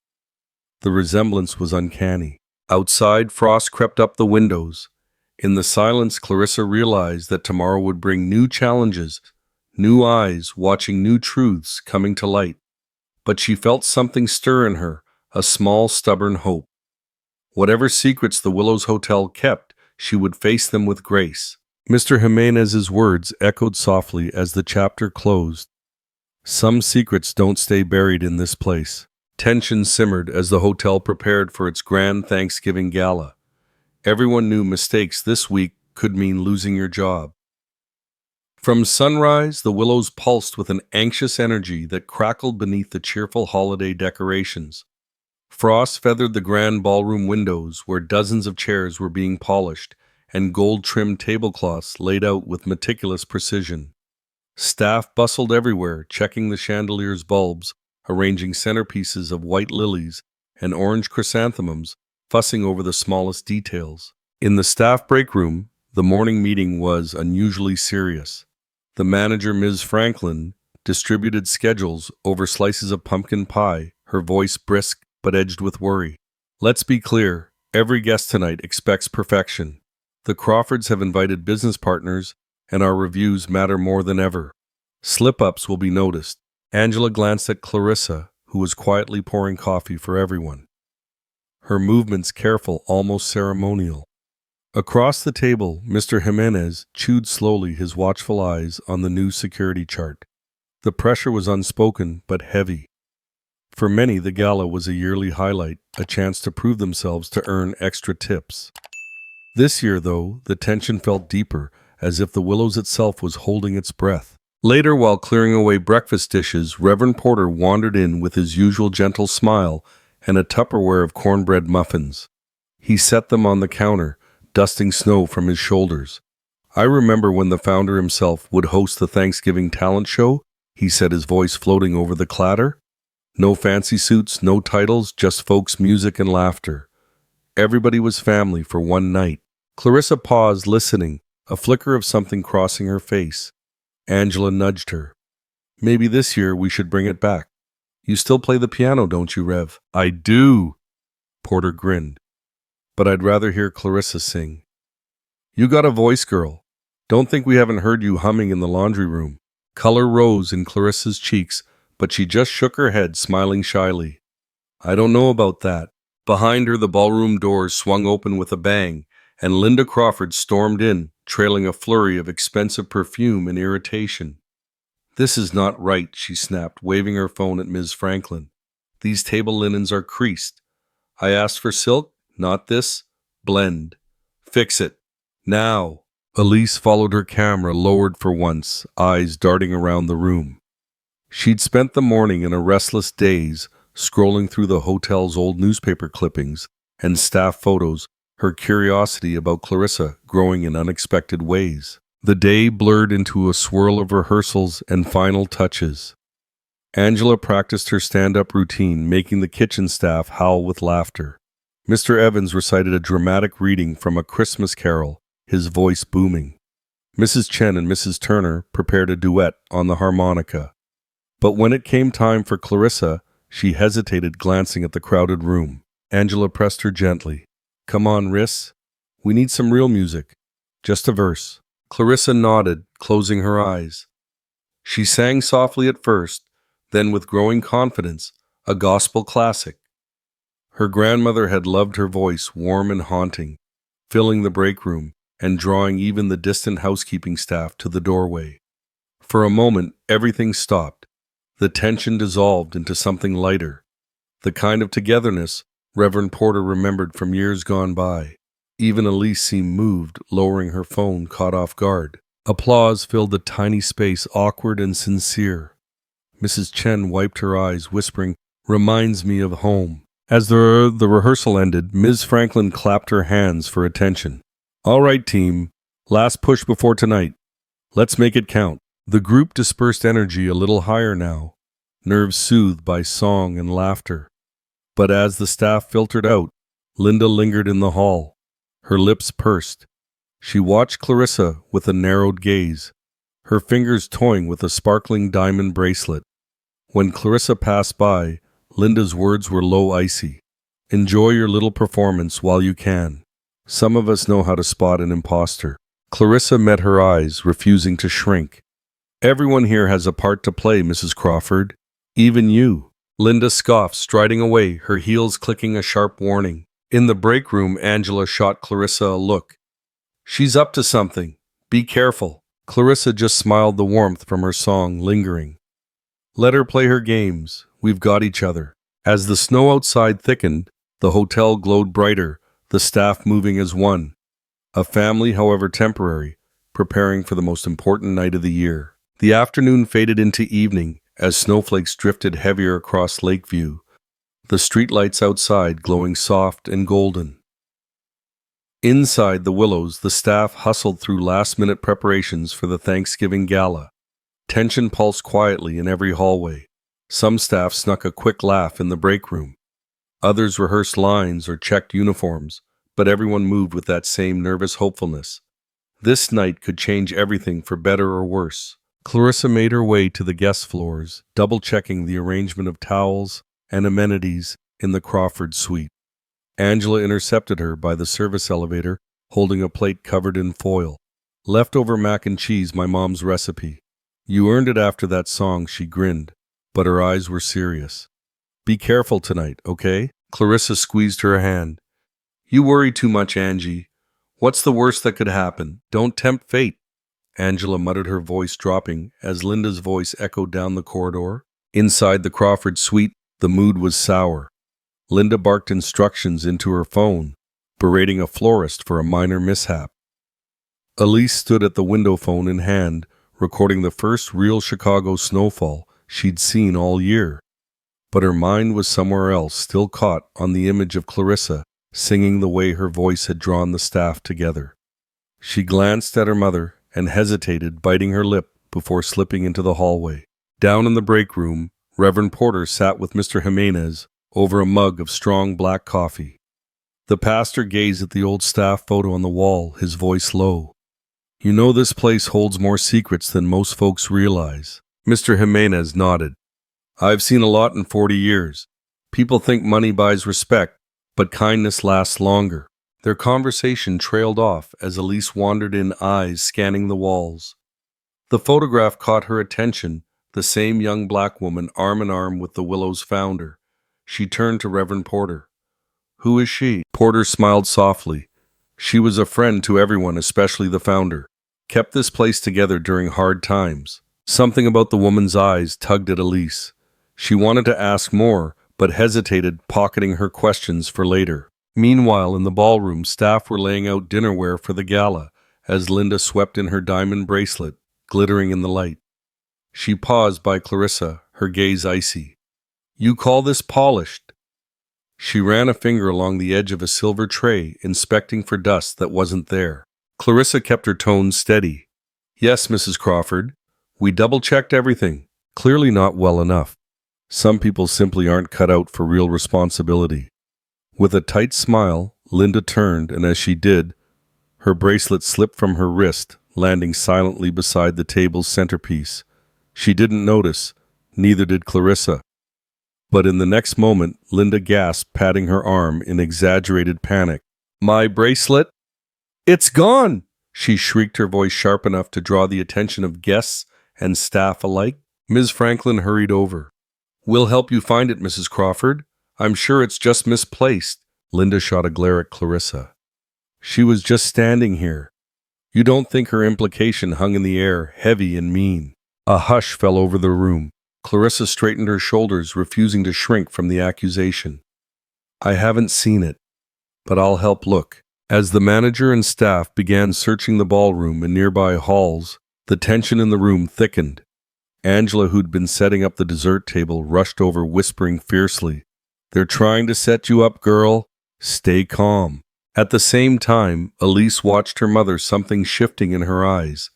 The resemblance was uncanny. Outside, frost crept up the windows. In the silence, Clarissa realized that tomorrow would bring new challenges, new eyes watching new truths coming to light. But she felt something stir in her, a small, stubborn hope. Whatever secrets the Willows Hotel kept, she would face them with grace. Mr. Jimenez's words echoed softly as the chapter closed. Some secrets don't stay buried in this place. Tension simmered as the hotel prepared for its grand Thanksgiving gala. Everyone knew mistakes this week could mean losing your job. From sunrise, the Willows pulsed with an anxious energy that crackled beneath the cheerful holiday decorations. Frost feathered the grand ballroom windows where dozens of chairs were being polished and gold-trimmed tablecloths laid out with meticulous precision. Staff bustled everywhere, checking the chandelier's bulbs, arranging centerpieces of white lilies and orange chrysanthemums, fussing over the smallest details. In the staff break room, the morning meeting was unusually serious. The manager, Ms. Franklin, distributed schedules over slices of pumpkin pie, her voice brisk but edged with worry. Let's be clear, every guest tonight expects perfection. The Crawfords have invited business partners, and our reviews matter more than ever. Slip-ups will be noticed. Angela glanced at Clarissa, who was quietly pouring coffee for everyone. Her movements careful, almost ceremonial. Across the table, Mr. Jimenez chewed slowly, his watchful eyes on the new security chart. The pressure was unspoken but heavy. For many, the gala was a yearly highlight, a chance to prove themselves to earn extra tips. This year, though, the tension felt deeper, as if the Willows itself was holding its breath. Later, while clearing away breakfast dishes, Reverend Porter wandered in with his usual gentle smile and a Tupperware of cornbread muffins. He set them on the counter, dusting snow from his shoulders. I remember when the founder himself would host the Thanksgiving talent show, he said, his voice floating over the clatter. No fancy suits, no titles, just folks' music and laughter. Everybody was family for one night. Clarissa paused, listening, a flicker of something crossing her face. Angela nudged her. Maybe this year we should bring it back. You still play the piano, don't you, Rev? I do. Porter grinned. But I'd rather hear Clarissa sing. You got a voice, girl. Don't think we haven't heard you humming in the laundry room. Color rose in Clarissa's cheeks, but she just shook her head, smiling shyly. I don't know about that. Behind her, the ballroom doors swung open with a bang, and Linda Crawford stormed in, trailing a flurry of expensive perfume and irritation. This is not right, she snapped, waving her phone at Ms. Franklin. These table linens are creased. I asked for silk, not this. Blend. Fix it. Now. Elise followed her camera, lowered for once, eyes darting around the room. She'd spent the morning in a restless daze, scrolling through the hotel's old newspaper clippings and staff photos, her curiosity about Clarissa growing in unexpected ways. The day blurred into a swirl of rehearsals and final touches. Angela practiced her stand-up routine, making the kitchen staff howl with laughter. Mr. Evans recited a dramatic reading from A Christmas Carol, his voice booming. Mrs. Chen and Mrs. Turner prepared a duet on the harmonica. But when it came time for Clarissa, she hesitated, glancing at the crowded room. Angela pressed her gently. Come on, Riss. We need some real music. Just a verse. Clarissa nodded, closing her eyes. She sang softly at first, then with growing confidence, a gospel classic. Her grandmother had loved her voice, warm and haunting, filling the break room and drawing even the distant housekeeping staff to the doorway. For a moment, everything stopped. The tension dissolved into something lighter, the kind of togetherness Reverend Porter remembered from years gone by. Even Elise seemed moved, lowering her phone, caught off guard. Applause filled the tiny space, awkward and sincere. Mrs. Chen wiped her eyes, whispering, "Reminds me of home." As the rehearsal ended, Ms. Franklin clapped her hands for attention. All right, team. Last push before tonight. Let's make it count. The group dispersed energy a little higher now, nerves soothed by song and laughter. But as the staff filtered out, Linda lingered in the hall, her lips pursed. She watched Clarissa with a narrowed gaze, her fingers toying with a sparkling diamond bracelet. When Clarissa passed by, Linda's words were low, icy. Enjoy your little performance while you can. Some of us know how to spot an imposter. Clarissa met her eyes, refusing to shrink. Everyone here has a part to play, Mrs. Crawford. Even you. Linda scoffed, striding away, her heels clicking a sharp warning. In the break room, Angela shot Clarissa a look. She's up to something. Be careful. Clarissa just smiled, the warmth from her song lingering. Let her play her games. We've got each other. As the snow outside thickened, the hotel glowed brighter, the staff moving as one. A family, however temporary, preparing for the most important night of the year. The afternoon faded into evening as snowflakes drifted heavier across Lakeview, the streetlights outside glowing soft and golden. Inside the Willows, the staff hustled through last-minute preparations for the Thanksgiving gala. Tension pulsed quietly in every hallway. Some staff snuck a quick laugh in the break room. Others rehearsed lines or checked uniforms, but everyone moved with that same nervous hopefulness. This night could change everything for better or worse. Clarissa made her way to the guest floors, double-checking the arrangement of towels and amenities in the Crawford suite. Angela intercepted her by the service elevator, holding a plate covered in foil. Leftover mac and cheese, my mom's recipe. You earned it after that song, she grinned, but her eyes were serious. Be careful tonight, okay? Clarissa squeezed her hand. You worry too much, Angie. What's the worst that could happen? Don't tempt fate. Angela muttered, her voice dropping as Linda's voice echoed down the corridor. Inside the Crawford suite, The mood was sour. Linda barked instructions into her phone, berating a florist for a minor mishap. Elise stood at the window phone in hand, recording the first real Chicago snowfall she'd seen all year. But her mind was somewhere else, still caught on the image of Clarissa singing the way her voice had drawn the staff together. She glanced at her mother and hesitated, biting her lip before slipping into the hallway. Down in the break room, Reverend Porter sat with Mr. Jimenez over a mug of strong black coffee. The pastor gazed at the old staff photo on the wall, his voice low. "You know this place holds more secrets than most folks realize." Mr. Jimenez nodded. "I've seen a lot in 40 years. People think money buys respect, but kindness lasts longer." Their conversation trailed off as Elise wandered in, eyes scanning the walls. The photograph caught her attention, the same young black woman arm in arm with the Willow's founder. She turned to Reverend Porter. "Who is she?" Porter smiled softly. "She was a friend to everyone, especially the founder. Kept this place together during hard times." Something about the woman's eyes tugged at Elise. She wanted to ask more, but hesitated, pocketing her questions for later. Meanwhile, in the ballroom, staff were laying out dinnerware for the gala, as Linda swept in her diamond bracelet, glittering in the light. She paused by Clarissa, her gaze icy. "You call this polished?" She ran a finger along the edge of a silver tray, inspecting for dust that wasn't there. Clarissa kept her tone steady. "Yes, Mrs. Crawford. We double-checked everything. Clearly not well enough. Some people simply aren't cut out for real responsibility." With a tight smile, Linda turned, and as she did, her bracelet slipped from her wrist, landing silently beside the table's centerpiece. She didn't notice, neither did Clarissa. But in the next moment, Linda gasped, patting her arm in exaggerated panic. "My bracelet? It's gone!" She shrieked, her voice sharp enough to draw the attention of guests and staff alike. Ms. Franklin hurried over. "We'll help you find it, Mrs. Crawford. I'm sure it's just misplaced." Linda shot a glare at Clarissa. "She was just standing here." You don't think her implication hung in the air, heavy and mean. A hush fell over the room. Clarissa straightened her shoulders, refusing to shrink from the accusation. "I haven't seen it, but I'll help look." As the manager and staff began searching the ballroom and nearby halls, the tension in the room thickened. Angela, who'd been setting up the dessert table, rushed over, whispering fiercely, "They're trying to set you up, girl. Stay calm." At the same time, Elise watched her mother, something shifting in her eyes.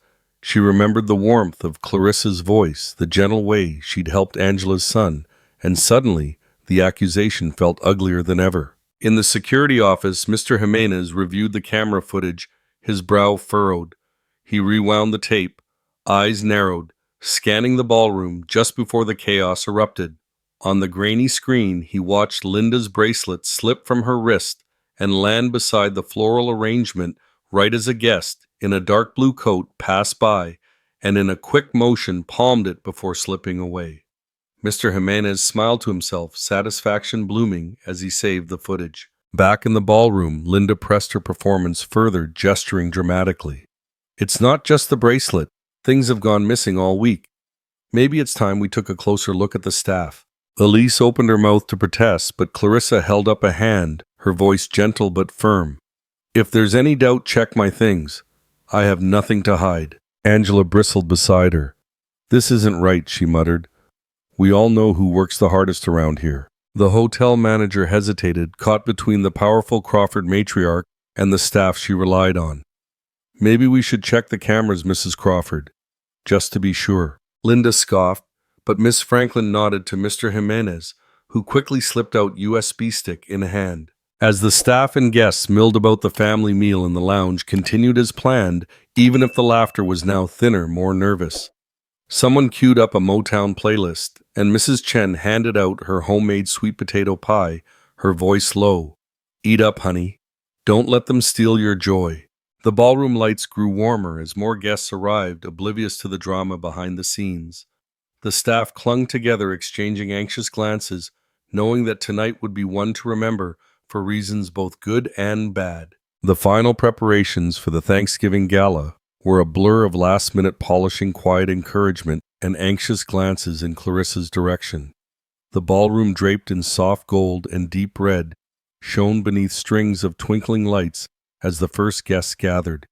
She remembered the warmth of Clarissa's voice, the gentle way she'd helped Angela's son, and suddenly the accusation felt uglier than ever. In the security office, Mr. Jimenez reviewed the camera footage, his brow furrowed. He rewound the tape, eyes narrowed, scanning the ballroom just before the chaos erupted. On the grainy screen, he watched Linda's bracelet slip from her wrist and land beside the floral arrangement right as a guest in a dark blue coat passed by and in a quick motion palmed it before slipping away. Mr. Jimenez smiled to himself, satisfaction blooming as he saved the footage. Back in the ballroom, Linda pressed her performance further, gesturing dramatically. "It's not just the bracelet. Things have gone missing all week. Maybe it's time we took a closer look at the staff." Elise opened her mouth to protest, but Clarissa held up a hand, her voice gentle but firm. "If there's any doubt, check my things. I have nothing to hide." Angela bristled beside her. "This isn't right," she muttered. "We all know who works the hardest around here." The hotel manager hesitated, caught between the powerful Crawford matriarch and the staff she relied on. "Maybe we should check the cameras, Mrs. Crawford, just to be sure." Linda scoffed, but Miss Franklin nodded to Mr. Jimenez, who quickly slipped out USB stick in hand. As the staff and guests milled about the family meal in the lounge continued as planned, even if the laughter was now thinner, more nervous. Someone queued up a Motown playlist, and Mrs. Chen handed out her homemade sweet potato pie, her voice low. "Eat up, honey. Don't let them steal your joy." The ballroom lights grew warmer as more guests arrived, oblivious to the drama behind the scenes. The staff clung together, exchanging anxious glances, knowing that tonight would be one to remember for reasons both good and bad. The final preparations for the Thanksgiving gala were a blur of last-minute polishing, quiet encouragement, and anxious glances in Clarissa's direction. The ballroom, draped in soft gold and deep red, shone beneath strings of twinkling lights as the first guests gathered.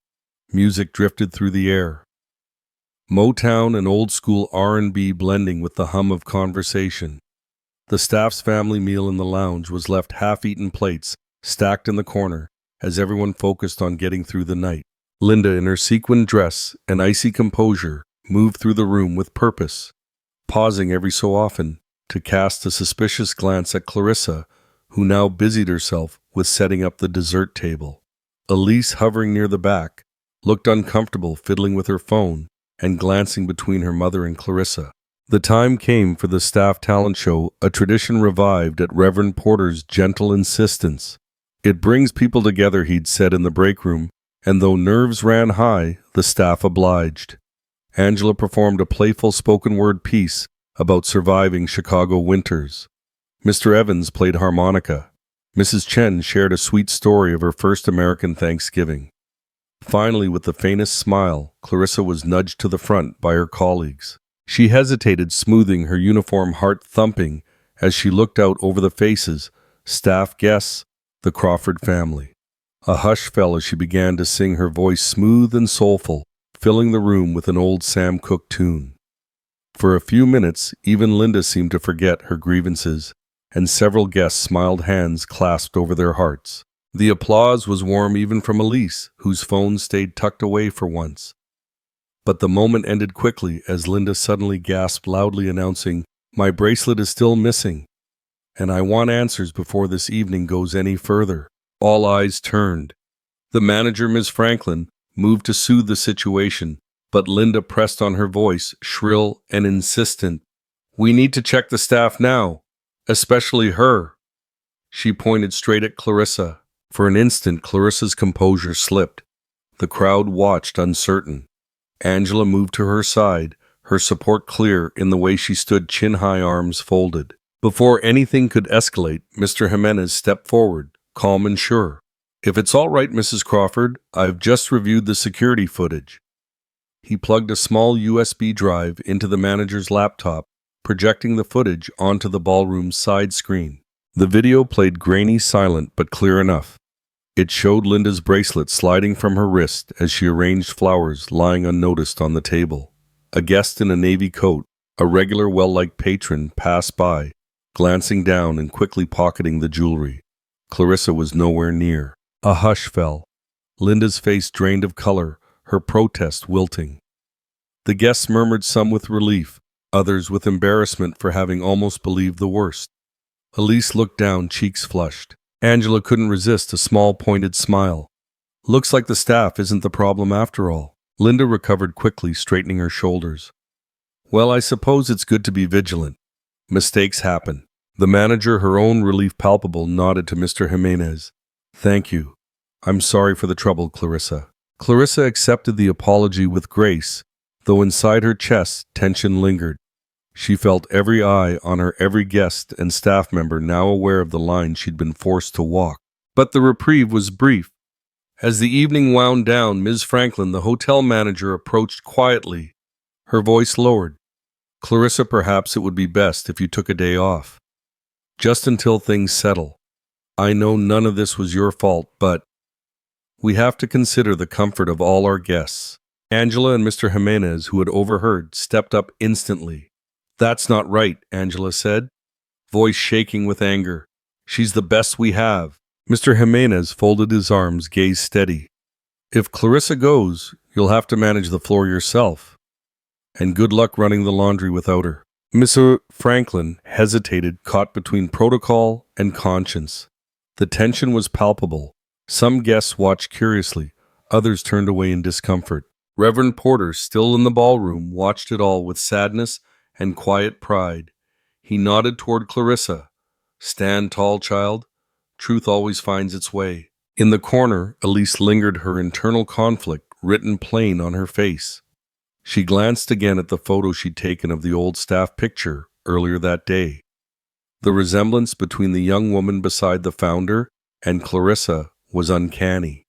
Music drifted through the air, Motown and old-school R&B blending with the hum of conversation. The staff's family meal in the lounge was left half-eaten plates stacked in the corner as everyone focused on getting through the night. Linda, in her sequined dress and icy composure, moved through the room with purpose, pausing every so often to cast a suspicious glance at Clarissa, who now busied herself with setting up the dessert table. Elise, hovering near the back, looked uncomfortable fiddling with her phone and glancing between her mother and Clarissa. The time came for the staff talent show, a tradition revived at Reverend Porter's gentle insistence. "It brings people together," he'd said in the break room, and though nerves ran high, the staff obliged. Angela performed a playful spoken-word piece about surviving Chicago winters. Mr. Evans played harmonica. Mrs. Chen shared a sweet story of her first American Thanksgiving. Finally, with the faintest smile, Clarissa was nudged to the front by her colleagues. She hesitated, smoothing her uniform, heart thumping, as she looked out over the faces, staff, guests, the Crawford family. A hush fell as she began to sing, her voice smooth and soulful, filling the room with an old Sam Cooke tune. For a few minutes, even Linda seemed to forget her grievances, and several guests smiled, hands clasped over their hearts. The applause was warm even from Elise, whose phone stayed tucked away for once. But the moment ended quickly as Linda suddenly gasped loudly, announcing, "My bracelet is still missing, and I want answers before this evening goes any further." All eyes turned. The manager, Ms. Franklin, moved to soothe the situation, but Linda pressed on, her voice shrill and insistent. "We need to check the staff now, especially her." She pointed straight at Clarissa. For an instant, Clarissa's composure slipped. The crowd watched, uncertain. Angela moved to her side, her support clear in the way she stood, chin-high, arms folded. Before anything could escalate, Mr. Jimenez stepped forward, calm and sure. "If it's all right, Mrs. Crawford, I've just reviewed the security footage." He plugged a small USB drive into the manager's laptop, projecting the footage onto the ballroom's side screen. The video played grainy, silent, but clear enough. It showed Linda's bracelet sliding from her wrist as she arranged flowers lying unnoticed on the table. A guest in a navy coat, a regular, well-liked patron, passed by, glancing down and quickly pocketing the jewelry. Clarissa was nowhere near. A hush fell. Linda's face drained of color, her protest wilting. The guests murmured, some with relief, others with embarrassment for having almost believed the worst. Elise looked down, cheeks flushed. Angela couldn't resist a small, pointed smile. "Looks like the staff isn't the problem after all." Linda recovered quickly, straightening her shoulders. "Well, I suppose it's good to be vigilant. Mistakes happen." The manager, her own relief palpable, nodded to Mr. Jimenez. "Thank you. I'm sorry for the trouble, Clarissa." Clarissa accepted the apology with grace, though inside her chest tension lingered. She felt every eye on her, every guest and staff member now aware of the line she'd been forced to walk. But the reprieve was brief. As the evening wound down, Ms. Franklin, the hotel manager, approached quietly, her voice lowered. "Clarissa, perhaps it would be best if you took a day off. Just until things settle. I know none of this was your fault, but we have to consider the comfort of all our guests." Angela and Mr. Jimenez, who had overheard, stepped up instantly. "That's not right," Angela said, voice shaking with anger. "She's the best we have." Mr. Jimenez folded his arms, gaze steady. "If Clarissa goes, you'll have to manage the floor yourself. And good luck running the laundry without her." Mr. Franklin hesitated, caught between protocol and conscience. The tension was palpable. Some guests watched curiously, others turned away in discomfort. Reverend Porter, still in the ballroom, watched it all with sadness and quiet pride. He nodded toward Clarissa. "Stand tall, child. Truth always finds its way." In the corner, Elise lingered, her internal conflict written plain on her face. She glanced again at the photo she'd taken of the old staff picture earlier that day. The resemblance between the young woman beside the founder and Clarissa was uncanny.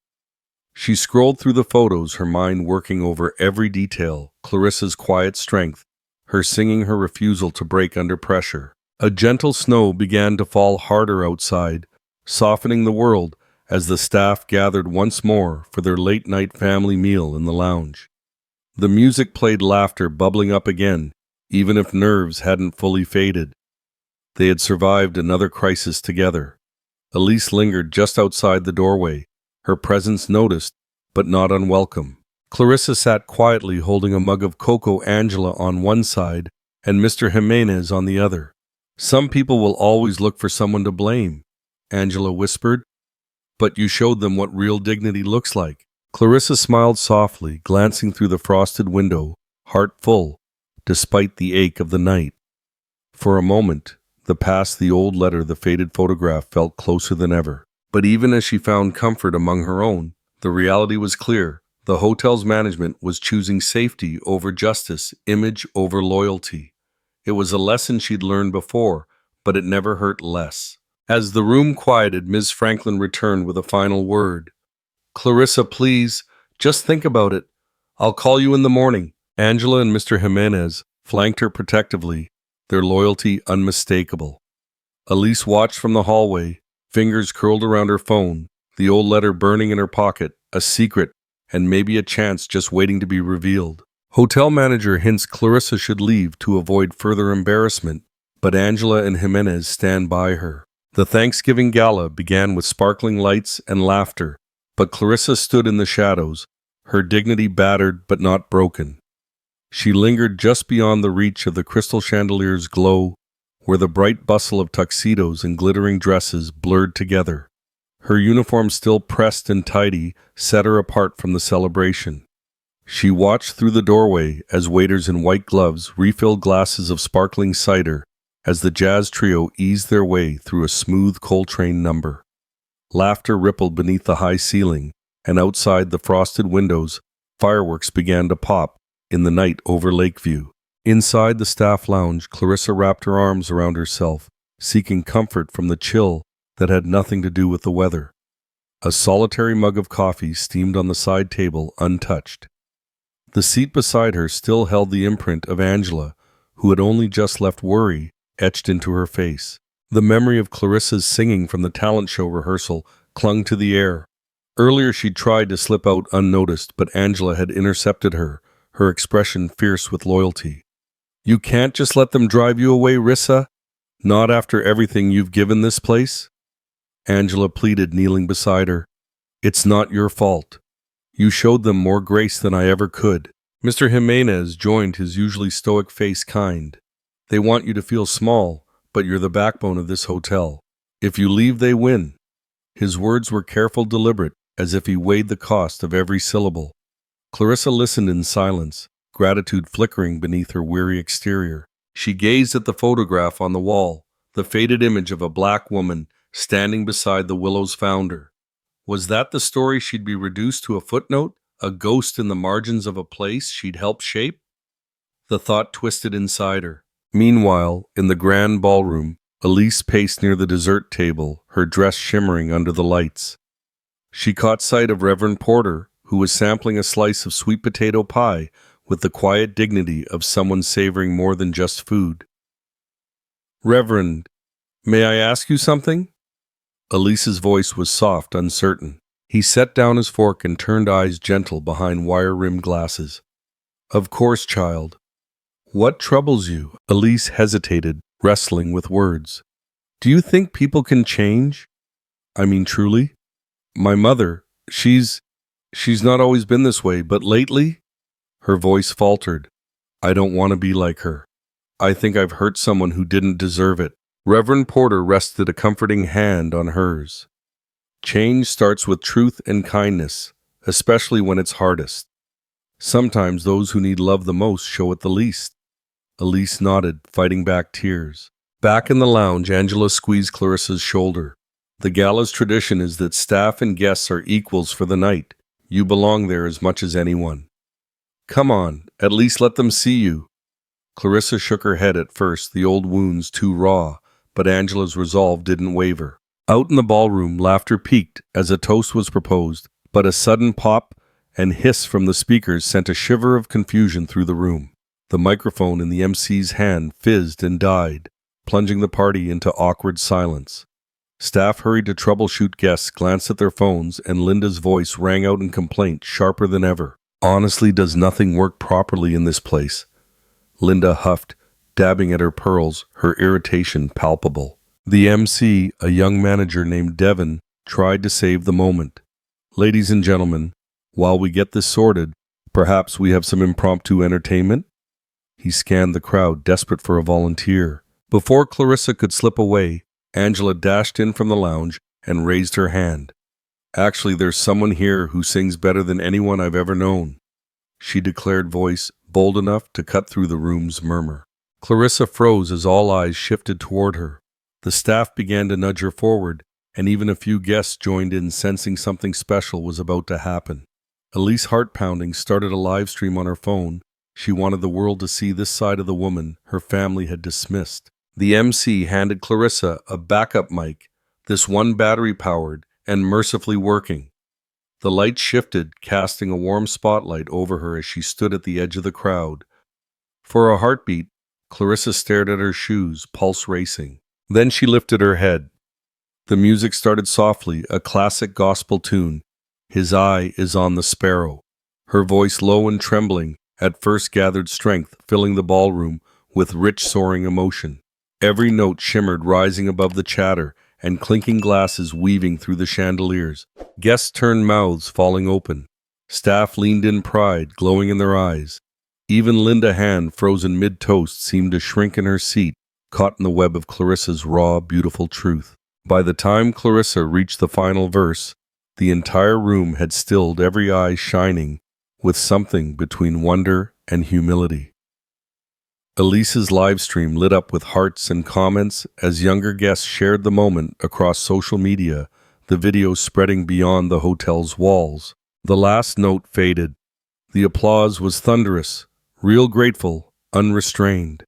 She scrolled through the photos, her mind working over every detail: Clarissa's quiet strength, her singing, her refusal to break under pressure. A gentle snow began to fall harder outside, softening the world as the staff gathered once more for their late-night family meal in the lounge. The music played, laughter bubbling up again, even if nerves hadn't fully faded. They had survived another crisis together. Elise lingered just outside the doorway, her presence noticed, but not unwelcome. Clarissa sat quietly holding a mug of cocoa, Angela on one side and Mr. Jimenez on the other. Some people will always look for someone to blame, Angela whispered, but you showed them what real dignity looks like. Clarissa smiled softly, glancing through the frosted window, heart full, despite the ache of the night. For a moment, the past, the old letter, the faded photograph felt closer than ever. But even as she found comfort among her own, the reality was clear. The hotel's management was choosing safety over justice, image over loyalty. It was a lesson she'd learned before, but it never hurt less. As the room quieted, Ms. Franklin returned with a final word. Clarissa, please, just think about it. I'll call you in the morning. Angela and Mr. Jimenez flanked her protectively, their loyalty unmistakable. Elise watched from the hallway, fingers curled around her phone, the old letter burning in her pocket, a secret, and maybe a chance just waiting to be revealed. Hotel manager hints Clarissa should leave to avoid further embarrassment, but Angela and Jimenez stand by her. The Thanksgiving gala began with sparkling lights and laughter, but Clarissa stood in the shadows, her dignity battered but not broken. She lingered just beyond the reach of the crystal chandelier's glow, where the bright bustle of tuxedos and glittering dresses blurred together. Her uniform, still pressed and tidy, set her apart from the celebration. She watched through the doorway as waiters in white gloves refilled glasses of sparkling cider as the jazz trio eased their way through a smooth Coltrane number. Laughter rippled beneath the high ceiling, and outside the frosted windows, fireworks began to pop in the night over Lakeview. Inside the staff lounge, Clarissa wrapped her arms around herself, seeking comfort from the chill that had nothing to do with the weather. A solitary mug of coffee steamed on the side table, untouched. The seat beside her still held the imprint of Angela, who had only just left worry etched into her face. The memory of Clarissa's singing from the talent show rehearsal clung to the air. Earlier she'd tried to slip out unnoticed, but Angela had intercepted her, her expression fierce with loyalty. You can't just let them drive you away, Rissa? Not after everything you've given this place? Angela pleaded, kneeling beside her. It's not your fault. You showed them more grace than I ever could. Mr. Jimenez joined, his usually stoic face kind. They want you to feel small, but you're the backbone of this hotel. If you leave, they win. His words were careful, deliberate, as if he weighed the cost of every syllable. Clarissa listened in silence, gratitude flickering beneath her weary exterior. She gazed at the photograph on the wall, the faded image of a black woman standing beside the Willow's founder. Was that the story she'd be reduced to a footnote, a ghost in the margins of a place she'd helped shape? The thought twisted inside her. Meanwhile, in the grand ballroom, Elise paced near the dessert table, her dress shimmering under the lights. She caught sight of Reverend Porter, who was sampling a slice of sweet potato pie with the quiet dignity of someone savoring more than just food. Reverend, may I ask you something? Elise's voice was soft, uncertain. He set down his fork and turned eyes gentle behind wire-rimmed glasses. Of course, child. What troubles you? Elise hesitated, wrestling with words. Do you think people can change? I mean, truly? My mother, she's not always been this way, but lately? Her voice faltered. I don't want to be like her. I think I've hurt someone who didn't deserve it. Reverend Porter rested a comforting hand on hers. Change starts with truth and kindness, especially when it's hardest. Sometimes those who need love the most show it the least. Elise nodded, fighting back tears. Back in the lounge, Angela squeezed Clarissa's shoulder. The gala's tradition is that staff and guests are equals for the night. You belong there as much as anyone. Come on, at least let them see you. Clarissa shook her head at first, the old wounds too raw, but Angela's resolve didn't waver. Out in the ballroom, laughter peaked as a toast was proposed, but a sudden pop and hiss from the speakers sent a shiver of confusion through the room. The microphone in the MC's hand fizzed and died. plunging the party into awkward silence. Staff hurried to troubleshoot guests, glanced at their phones, and Linda's voice rang out in complaint, sharper than ever. Honestly, does nothing work properly in this place? Linda huffed, dabbing at her pearls, her irritation palpable. The MC, a young manager named Devon, tried to save the moment. Ladies and gentlemen, while we get this sorted, perhaps we have some impromptu entertainment? He scanned the crowd, desperate for a volunteer. Before Clarissa could slip away, Angela dashed in from the lounge and raised her hand. Actually, there's someone here who sings better than anyone I've ever known, she declared, voice bold enough to cut through the room's murmur. Clarissa froze as all eyes shifted toward her. The staff began to nudge her forward, and even a few guests joined in, sensing something special was about to happen. Elise, heart-pounding, started a live stream on her phone. She wanted the world to see this side of the woman her family had dismissed. The MC handed Clarissa a backup mic, this one battery-powered and mercifully working. The light shifted, casting a warm spotlight over her as she stood at the edge of the crowd. For a heartbeat, Clarissa stared at her shoes, pulse racing. Then she lifted her head. The music started softly, a classic gospel tune. His eye is on the sparrow. Her voice, low and trembling, at first gathered strength, filling the ballroom with rich, soaring emotion. Every note shimmered, rising above the chatter, and clinking glasses weaving through the chandeliers. Guests turned, mouths falling open. Staff leaned in, pride glowing in their eyes. Even Linda, hand frozen mid-toast, seemed to shrink in her seat, caught in the web of Clarissa's raw, beautiful truth. By the time Clarissa reached the final verse, the entire room had stilled, every eye shining with something between wonder and humility. Elise's live stream lit up with hearts and comments as younger guests shared the moment across social media, the video spreading beyond the hotel's walls. The last note faded. The applause was thunderous, real, grateful, unrestrained.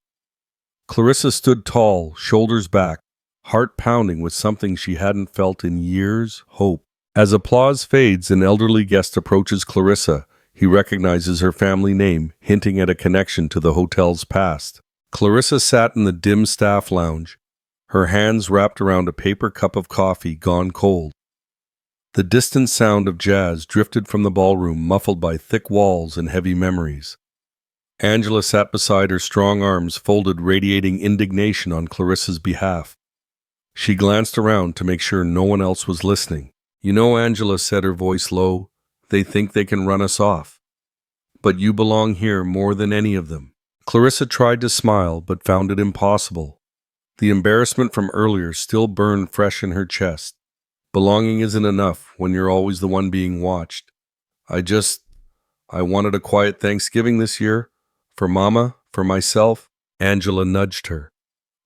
Clarissa stood tall, shoulders back, heart pounding with something she hadn't felt in years, hope. As applause fades, an elderly guest approaches Clarissa. He recognizes her family name, hinting at a connection to the hotel's past. Clarissa sat in the dim staff lounge, her hands wrapped around a paper cup of coffee gone cold. The distant sound of jazz drifted from the ballroom, muffled by thick walls and heavy memories. Angela sat beside her, strong arms folded, radiating indignation on Clarissa's behalf. She glanced around to make sure no one else was listening. "You know," Angela said, her voice low, "they think they can run us off. But you belong here more than any of them." Clarissa tried to smile, but found it impossible. The embarrassment from earlier still burned fresh in her chest. Belonging isn't enough when you're always the one being watched. I wanted a quiet Thanksgiving this year. For Mama, for myself. Angela nudged her.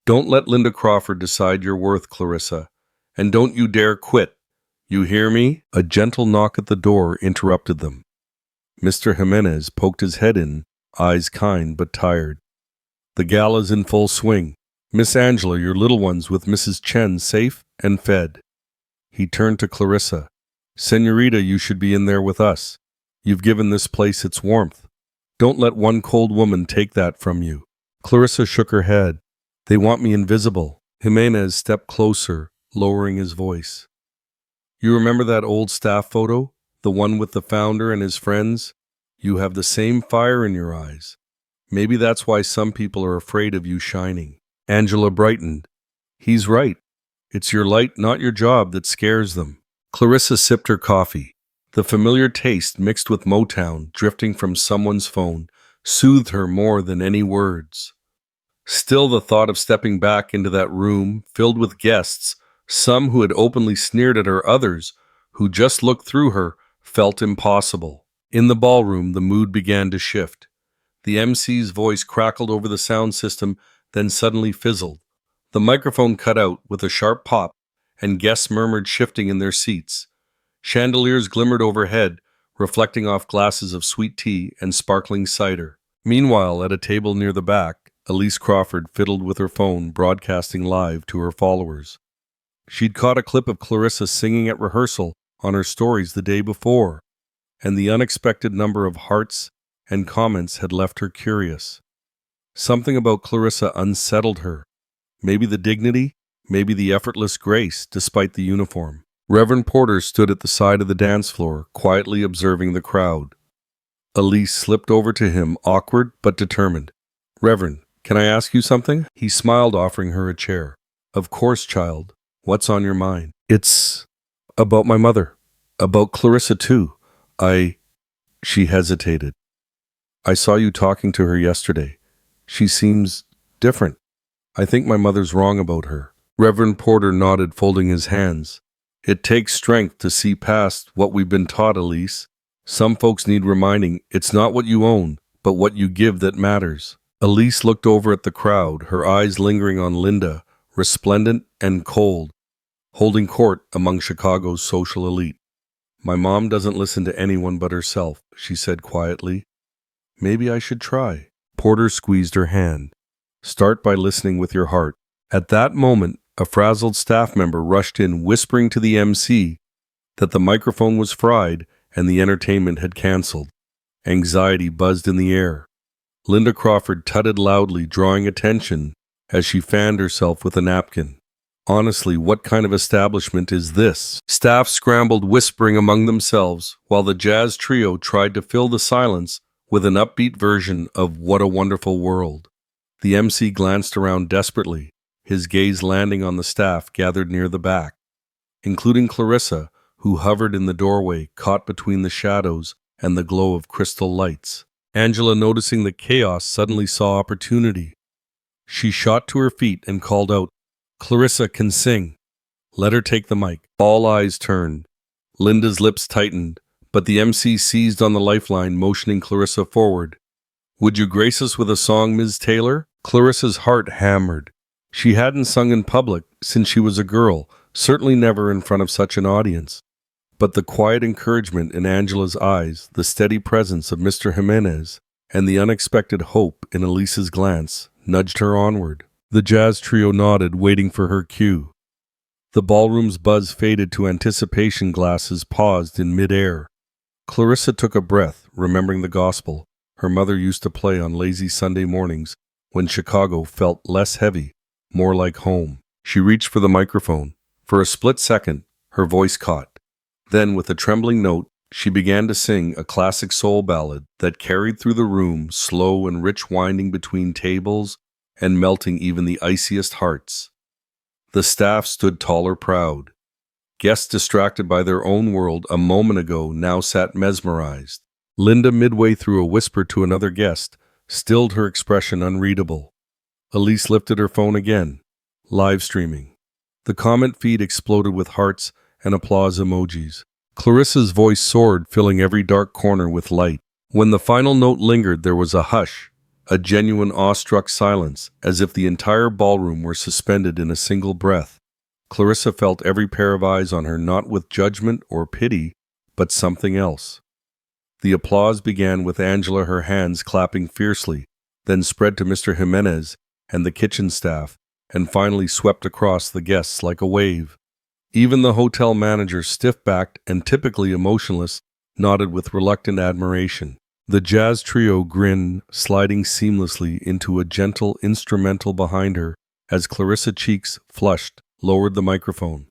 "Don't let Linda Crawford decide your worth, Clarissa. And don't you dare quit. You hear me?" A gentle knock at the door interrupted them. Mr. Jimenez poked his head in, eyes kind but tired. "The gala's in full swing. Miss Angela, your little one's with Mrs. Chen, safe and fed." He turned to Clarissa. "Senorita, you should be in there with us. You've given this place its warmth. Don't let one cold woman take that from you." Clarissa shook her head. "They want me invisible." Jimenez stepped closer, lowering his voice. "You remember that old staff photo? The one with the founder and his friends? You have the same fire in your eyes. Maybe that's why some people are afraid of you shining." Angela brightened. "He's right. It's your light, not your job, that scares them." Clarissa sipped her coffee. The familiar taste, mixed with Motown, drifting from someone's phone, soothed her more than any words. Still, the thought of stepping back into that room, filled with guests, some who had openly sneered at her, others who just looked through her, felt impossible. In the ballroom, the mood began to shift. The MC's voice crackled over the sound system, then suddenly fizzled. The microphone cut out with a sharp pop, and guests murmured, shifting in their seats. Chandeliers glimmered overhead, reflecting off glasses of sweet tea and sparkling cider. Meanwhile, at a table near the back, Elise Crawford fiddled with her phone, broadcasting live to her followers. She'd caught a clip of Clarissa singing at rehearsal on her stories the day before, and the unexpected number of hearts and comments had left her curious. Something about Clarissa unsettled her. Maybe the dignity, maybe the effortless grace, despite the uniform. Reverend Porter stood at the side of the dance floor, quietly observing the crowd. Elise slipped over to him, awkward but determined. "Reverend, can I ask you something?" He smiled, offering her a chair. "Of course, child. What's on your mind?" "It's about my mother. About Clarissa, too. She hesitated. "I saw you talking to her yesterday. She seems different. I think my mother's wrong about her." Reverend Porter nodded, folding his hands. "It takes strength to see past what we've been taught, Elise. Some folks need reminding it's not what you own, but what you give that matters." Elise looked over at the crowd, her eyes lingering on Linda, resplendent and cold, holding court among Chicago's social elite. "My mom doesn't listen to anyone but herself," she said quietly. "Maybe I should try." Porter squeezed her hand. "Start by listening with your heart." At that moment, a frazzled staff member rushed in, whispering to the MC that the microphone was fried and the entertainment had canceled. Anxiety buzzed in the air. Linda Crawford tutted loudly, drawing attention as she fanned herself with a napkin. "Honestly, what kind of establishment is this?" Staff scrambled, whispering among themselves, while the jazz trio tried to fill the silence with an upbeat version of "What a Wonderful World." The MC glanced around desperately, his gaze landing on the staff gathered near the back, including Clarissa, who hovered in the doorway, caught between the shadows and the glow of crystal lights. Angela, noticing the chaos, suddenly saw opportunity. She shot to her feet and called out, "Clarissa can sing. Let her take the mic." All eyes turned. Linda's lips tightened, but the MC seized on the lifeline, motioning Clarissa forward. "Would you grace us with a song, Ms. Taylor?" Clarissa's heart hammered. She hadn't sung in public since she was a girl, certainly never in front of such an audience. But the quiet encouragement in Angela's eyes, the steady presence of Mr. Jimenez, and the unexpected hope in Elise's glance nudged her onward. The jazz trio nodded, waiting for her cue. The ballroom's buzz faded to anticipation, glasses paused in midair. Clarissa took a breath, remembering the gospel her mother used to play on lazy Sunday mornings when Chicago felt less heavy, more like home. She reached for the microphone. For a split second, her voice caught. Then, with a trembling note, she began to sing a classic soul ballad that carried through the room, slow and rich, winding between tables and melting even the iciest hearts. The staff stood taller, proud. Guests, distracted by their own world a moment ago, now sat mesmerized. Linda, midway through a whisper to another guest, stilled, her expression unreadable. Elise lifted her phone again. Live streaming. The comment feed exploded with hearts and applause emojis. Clarissa's voice soared, filling every dark corner with light. When the final note lingered, there was a hush, a genuine awestruck silence, as if the entire ballroom were suspended in a single breath. Clarissa felt every pair of eyes on her, not with judgment or pity, but something else. The applause began with Angela, her hands clapping fiercely, then spread to Mr. Jimenez and the kitchen staff, and finally swept across the guests like a wave. Even the hotel manager, stiff-backed and typically emotionless, nodded with reluctant admiration. The jazz trio grinned, sliding seamlessly into a gentle instrumental behind her as Clarissa, cheeks flushed, lowered the microphone.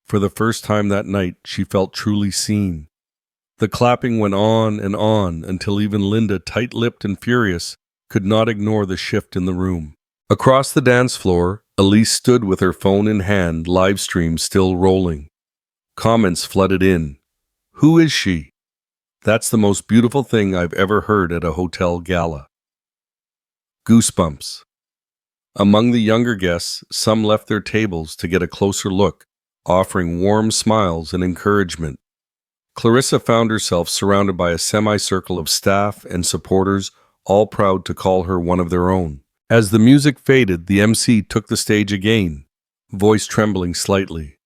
For the first time that night, she felt truly seen. The clapping went on until even Linda, tight-lipped and furious, could not ignore the shift in the room. Across the dance floor, Elise stood with her phone in hand, live stream still rolling. Comments flooded in. "Who is she? That's the most beautiful thing I've ever heard at a hotel gala." Goosebumps. Among the younger guests, some left their tables to get a closer look, offering warm smiles and encouragement. Clarissa found herself surrounded by a semicircle of staff and supporters, all proud to call her one of their own. As the music faded, the MC took the stage again, voice trembling slightly.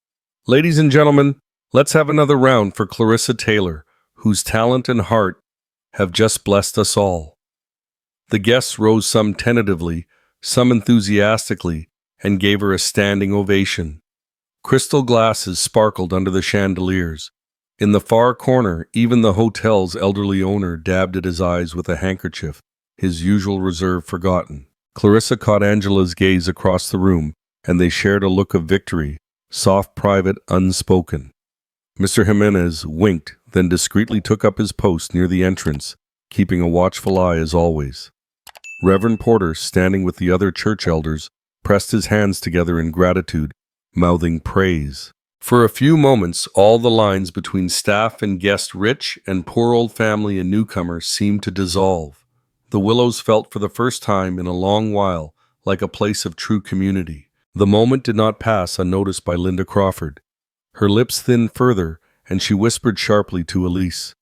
"Ladies and gentlemen, let's have another round for Clarissa Taylor, whose talent and heart have just blessed us all." The guests rose, some tentatively, some enthusiastically, and gave her a standing ovation. Crystal glasses sparkled under the chandeliers. In the far corner, even the hotel's elderly owner dabbed at his eyes with a handkerchief, his usual reserve forgotten. Clarissa caught Angela's gaze across the room, and they shared a look of victory, soft, private, unspoken. Mr. Jimenez winked, then discreetly took up his post near the entrance, keeping a watchful eye as always. Reverend Porter, standing with the other church elders, pressed his hands together in gratitude, mouthing praise. For a few moments, all the lines between staff and guest, rich and poor old family and newcomer, seemed to dissolve. The Willows felt for the first time in a long while like a place of true community. The moment did not pass unnoticed by Linda Crawford. Her lips thinned further, and she whispered sharply to Elise,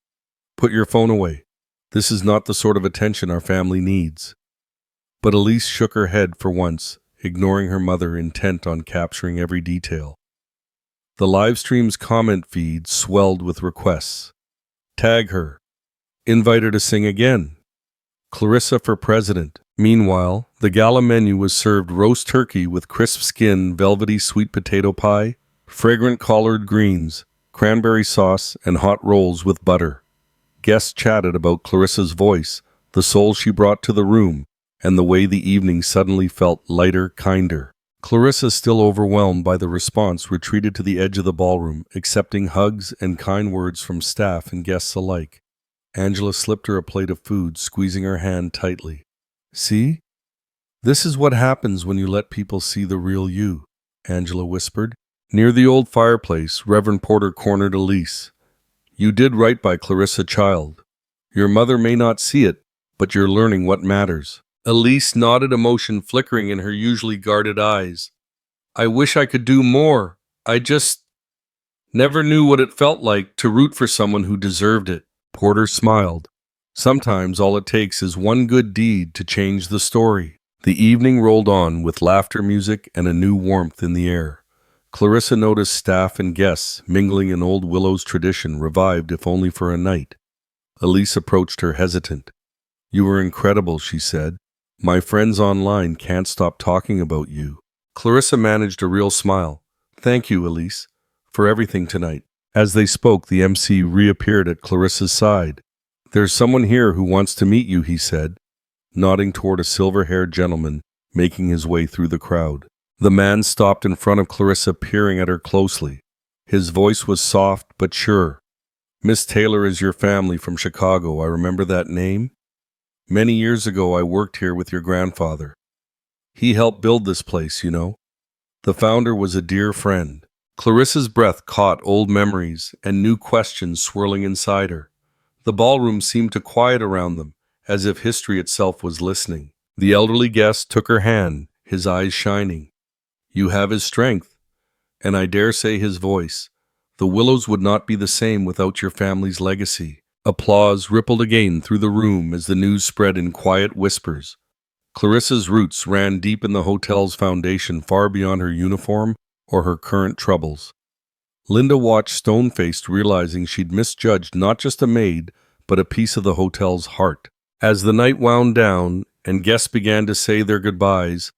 "Put your phone away. This is not the sort of attention our family needs." But Elise shook her head for once, ignoring her mother, intent on capturing every detail. The live stream's comment feed swelled with requests. Tag her. Invite her to sing again. Clarissa for president. Meanwhile, the gala menu was served roast turkey with crisp skin, velvety sweet potato pie, fragrant collard greens, cranberry sauce, and hot rolls with butter. Guests chatted about Clarissa's voice, the soul she brought to the room, and the way the evening suddenly felt lighter, kinder. Clarissa, still overwhelmed by the response, retreated to the edge of the ballroom, accepting hugs and kind words from staff and guests alike. Angela slipped her a plate of food, squeezing her hand tightly. "See? This is what happens when you let people see the real you," Angela whispered. Near the old fireplace, Reverend Porter cornered Elise. "You did right by Clarissa, child. Your mother may not see it, but you're learning what matters." Elise nodded, emotion flickering in her usually guarded eyes. "I wish I could do more. I just never knew what it felt like to root for someone who deserved it." Porter smiled. "Sometimes all it takes is one good deed to change the story." The evening rolled on with laughter, music, and a new warmth in the air. Clarissa noticed staff and guests mingling in old Willow's tradition, revived if only for a night. Elise approached her hesitant. "You were incredible," she said. "My friends online can't stop talking about you." Clarissa managed a real smile. "Thank you, Elise, for everything tonight." As they spoke, the MC reappeared at Clarissa's side. "There's someone here who wants to meet you," he said, nodding toward a silver-haired gentleman making his way through the crowd. The man stopped in front of Clarissa, peering at her closely. His voice was soft but sure. "Miss Taylor is your family from Chicago. I remember that name. Many years ago, I worked here with your grandfather. He helped build this place, you know. The founder was a dear friend." Clarissa's breath caught old memories and new questions swirling inside her. The ballroom seemed to quiet around them, as if history itself was listening. The elderly guest took her hand, his eyes shining. "You have his strength, and I dare say his voice. The Willows would not be the same without your family's legacy." Applause rippled again through the room as the news spread in quiet whispers. Clarissa's roots ran deep in the hotel's foundation, far beyond her uniform or her current troubles. Linda watched stone-faced, realizing she'd misjudged not just a maid, but a piece of the hotel's heart. As the night wound down and guests began to say their goodbyes,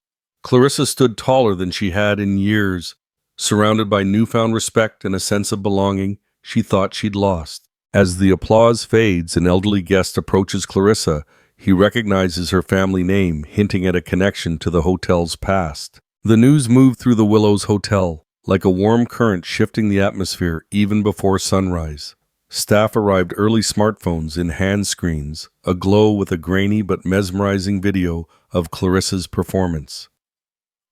Clarissa stood taller than she had in years, surrounded by newfound respect and a sense of belonging she thought she'd lost. As the applause fades, an elderly guest approaches Clarissa. He recognizes her family name, hinting at a connection to the hotel's past. The news moved through the Willows Hotel, like a warm current shifting the atmosphere even before sunrise. Staff arrived, early smartphones in hand screens, aglow with a grainy but mesmerizing video of Clarissa's performance.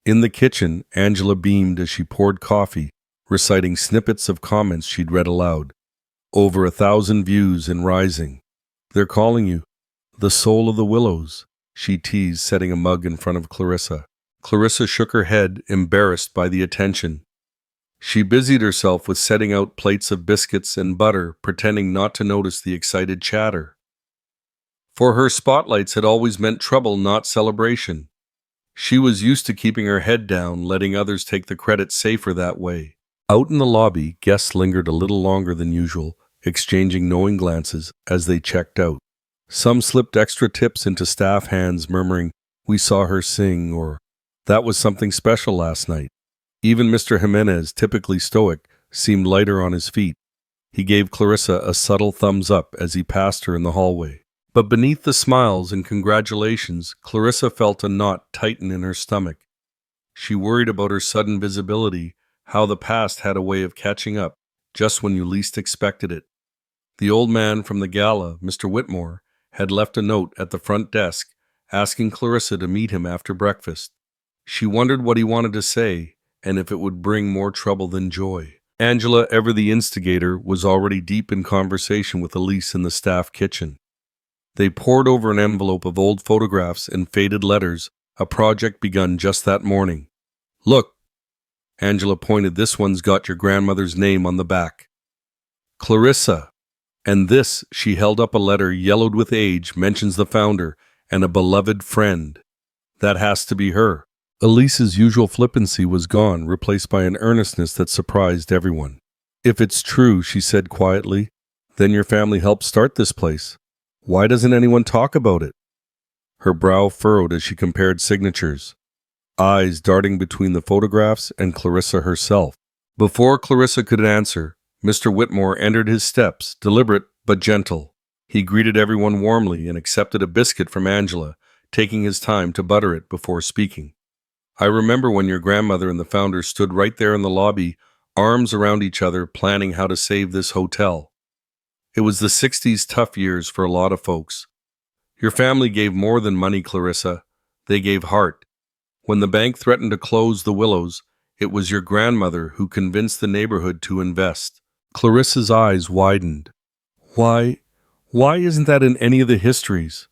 In the kitchen, Angela beamed as she poured coffee, reciting snippets of comments she'd read aloud. Over 1,000 views and rising. "They're calling you the soul of the Willows," she teased, setting a mug in front of Clarissa. Clarissa shook her head, embarrassed by the attention. She busied herself with setting out plates of biscuits and butter, pretending not to notice the excited chatter. For her, spotlights had always meant trouble, not celebration. She was used to keeping her head down, letting others take the credit, safer that way. Out in the lobby, guests lingered a little longer than usual, exchanging knowing glances as they checked out. Some slipped extra tips into staff hands, murmuring, "We saw her sing," or "That was something special last night." Even Mr. Jimenez, typically stoic, seemed lighter on his feet. He gave Clarissa a subtle thumbs up as he passed her in the hallway. But beneath the smiles and congratulations, Clarissa felt a knot tighten in her stomach. She worried about her sudden visibility, how the past had a way of catching up, just when you least expected it. The old man from the gala, Mr. Whitmore, had left a note at the front desk, asking Clarissa to meet him after breakfast. She wondered what he wanted to say, and if it would bring more trouble than joy. Angela, ever the instigator, was already deep in conversation with Elise in the staff kitchen. They pored over an envelope of old photographs and faded letters, a project begun just that morning. "Look," Angela pointed, "this one's got your grandmother's name on the back. Clarissa. And this," she held up a letter yellowed with age, "mentions the founder and a beloved friend. That has to be her." Elise's usual flippancy was gone, replaced by an earnestness that surprised everyone. "If it's true," she said quietly, "then your family helped start this place. Why doesn't anyone talk about it?" Her brow furrowed as she compared signatures, eyes darting between the photographs and Clarissa herself. Before Clarissa could answer, Mr. Whitmore entered his steps, deliberate but gentle. He greeted everyone warmly and accepted a biscuit from Angela, taking his time to butter it before speaking. "I remember when your grandmother and the founder stood right there in the lobby, arms around each other, planning how to save this hotel. It was the 60s tough years for a lot of folks. Your family gave more than money, Clarissa. They gave heart. When the bank threatened to close the Willows, it was your grandmother who convinced the neighborhood to invest." Clarissa's eyes widened. Why isn't that in any of the histories?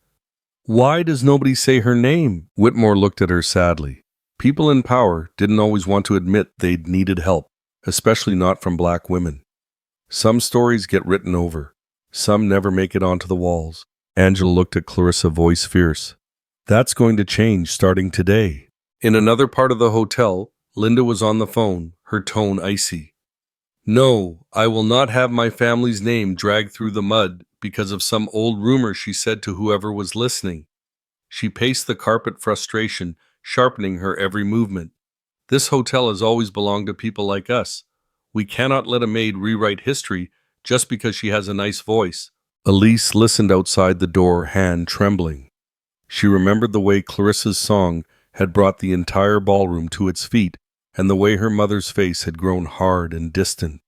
Why does nobody say her name?" Whitmore looked at her sadly. People in power didn't always want to admit they'd needed help, especially not from black women. Some stories get written over. Some never make it onto the walls. Angela looked at Clarissa, voice fierce. "That's going to change starting today." In another part of the hotel, Linda was on the phone, her tone icy. "No, I will not have my family's name dragged through the mud because of some old rumor," she said to whoever was listening. She paced the carpet, frustration sharpening her every movement. "This hotel has always belonged to people like us. We cannot let a maid rewrite history just because she has a nice voice." Elise listened outside the door, hand trembling. She remembered the way Clarissa's song had brought the entire ballroom to its feet, and the way her mother's face had grown hard and distant.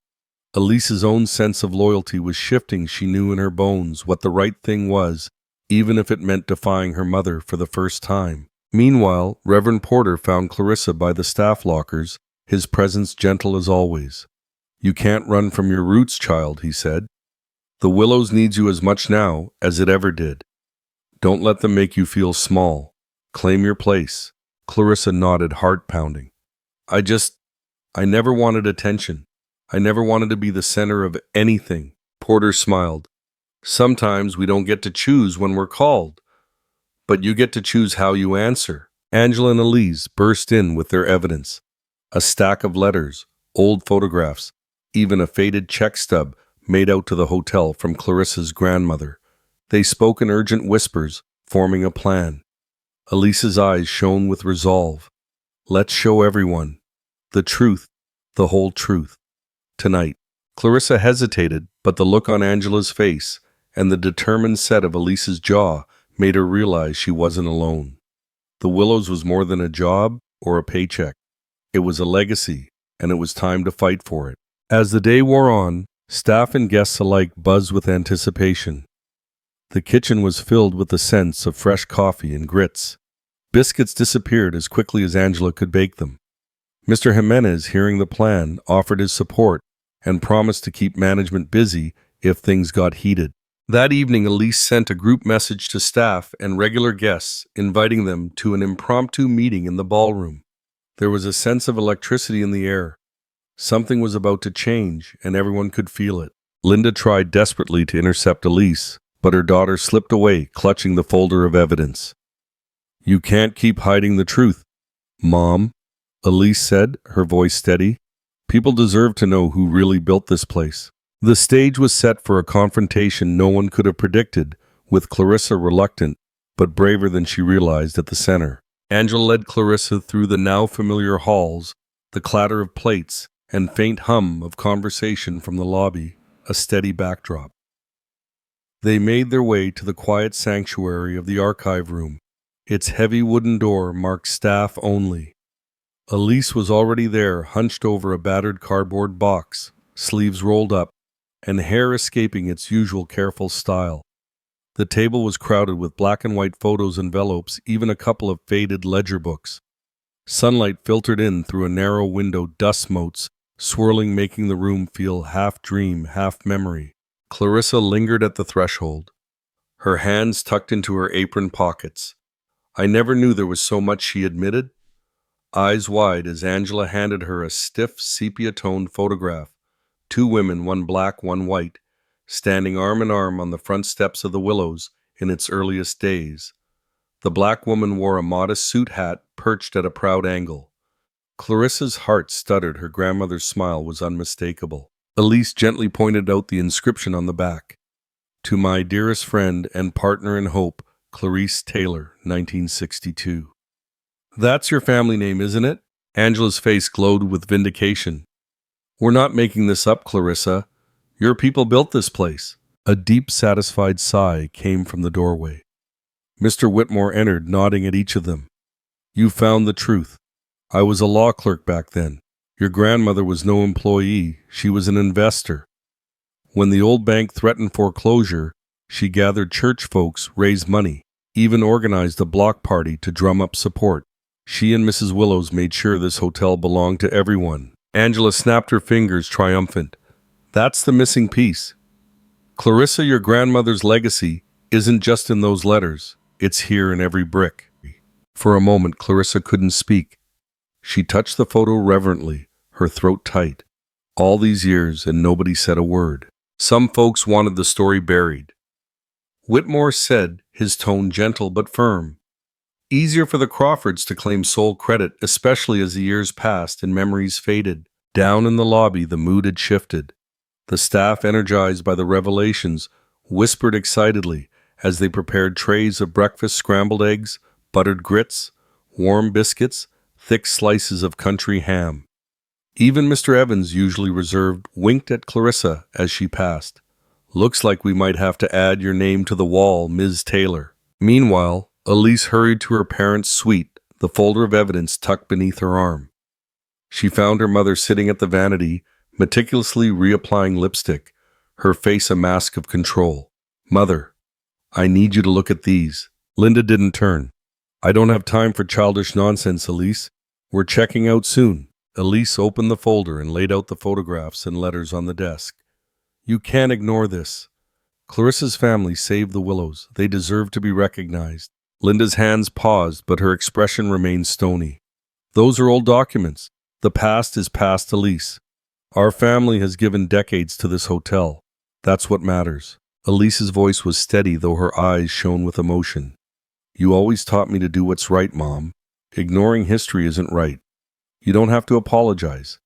Elise's own sense of loyalty was shifting. She knew in her bones what the right thing was, even if it meant defying her mother for the first time. Meanwhile, Reverend Porter found Clarissa by the staff lockers, his presence gentle as always. "You can't run from your roots, child," he said. "The Willows needs you as much now as it ever did. Don't let them make you feel small. Claim your place." Clarissa nodded, heart pounding. I never wanted attention. I never wanted to be the center of anything." Porter smiled. "Sometimes we don't get to choose when we're called, but you get to choose how you answer." Angela and Elise burst in with their evidence. A stack of letters, old photographs, even a faded check stub made out to the hotel from Clarissa's grandmother. They spoke in urgent whispers, forming a plan. Elise's eyes shone with resolve. "Let's show everyone. The truth, the whole truth. Tonight." Clarissa hesitated, but the look on Angela's face and the determined set of Elise's jaw made her realize she wasn't alone. The Willows was more than a job or a paycheck. It was a legacy, and it was time to fight for it. As the day wore on, staff and guests alike buzzed with anticipation. The kitchen was filled with the scents of fresh coffee and grits. Biscuits disappeared as quickly as Angela could bake them. Mr. Jimenez, hearing the plan, offered his support and promised to keep management busy if things got heated. That evening, Elise sent a group message to staff and regular guests, inviting them to an impromptu meeting in the ballroom. There was a sense of electricity in the air. Something was about to change, and everyone could feel it. Linda tried desperately to intercept Elise, but her daughter slipped away, clutching the folder of evidence. "You can't keep hiding the truth, Mom," Elise said, her voice steady. "People deserve to know who really built this place." The stage was set for a confrontation no one could have predicted, with Clarissa reluctant, but braver than she realized, at the center. Angela led Clarissa through the now familiar halls, the clatter of plates and faint hum of conversation from the lobby, a steady backdrop. They made their way to the quiet sanctuary of the archive room. Its heavy wooden door marked staff only. Elise was already there, hunched over a battered cardboard box, sleeves rolled up, and hair escaping its usual careful style. The table was crowded with black and white photos, envelopes, even a couple of faded ledger books. Sunlight filtered in through a narrow window, dust motes swirling, making the room feel half dream, half memory. Clarissa lingered at the threshold, her hands tucked into her apron pockets. I never knew there was so much, she admitted, eyes wide as Angela handed her a stiff, sepia-toned photograph. Two women, one black, one white, standing arm in arm on the front steps of the Willows in its earliest days. The black woman wore a modest suit hat perched at a proud angle. Clarissa's heart stuttered. Her grandmother's smile was unmistakable. Elise gently pointed out the inscription on the back. To my dearest friend and partner in hope, Clarice Taylor, 1962. That's your family name, isn't it? Angela's face glowed with vindication. We're not making this up, Clarissa. Your people built this place. A deep, satisfied sigh came from the doorway. Mr. Whitmore entered, nodding at each of them. You found the truth. I was a law clerk back then. Your grandmother was no employee. She was an investor. When the old bank threatened foreclosure, she gathered church folks, raised money, even organized a block party to drum up support. She and Mrs. Willows made sure this hotel belonged to everyone. Angela snapped her fingers, triumphant. That's the missing piece. Clarissa, your grandmother's legacy isn't just in those letters. It's here in every brick. For a moment, Clarissa couldn't speak. She touched the photo reverently, her throat tight. All these years, and nobody said a word. Some folks wanted the story buried. Whitmore said, his tone gentle but firm. Easier for the Crawfords to claim sole credit, especially as the years passed and memories faded. Down in the lobby, the mood had shifted. The staff, energized by the revelations, whispered excitedly as they prepared trays of breakfast: scrambled eggs, buttered grits, warm biscuits, thick slices of country ham. Even Mr. Evans, usually reserved, winked at Clarissa as she passed. Looks like we might have to add your name to the wall, Ms. Taylor. Meanwhile, Elise hurried to her parents' suite, the folder of evidence tucked beneath her arm. She found her mother sitting at the vanity, meticulously reapplying lipstick, her face a mask of control. Mother, I need you to look at these. Linda didn't turn. I don't have time for childish nonsense, Elise. We're checking out soon. Elise opened the folder and laid out the photographs and letters on the desk. You can't ignore this. Clarissa's family saved the Willows. They deserve to be recognized. Linda's hands paused, but her expression remained stony. Those are old documents. The past is past, Elise. Our family has given decades to this hotel. That's what matters. Elise's voice was steady, though her eyes shone with emotion. You always taught me to do what's right, Mom. Ignoring history isn't right. You don't have to apologize.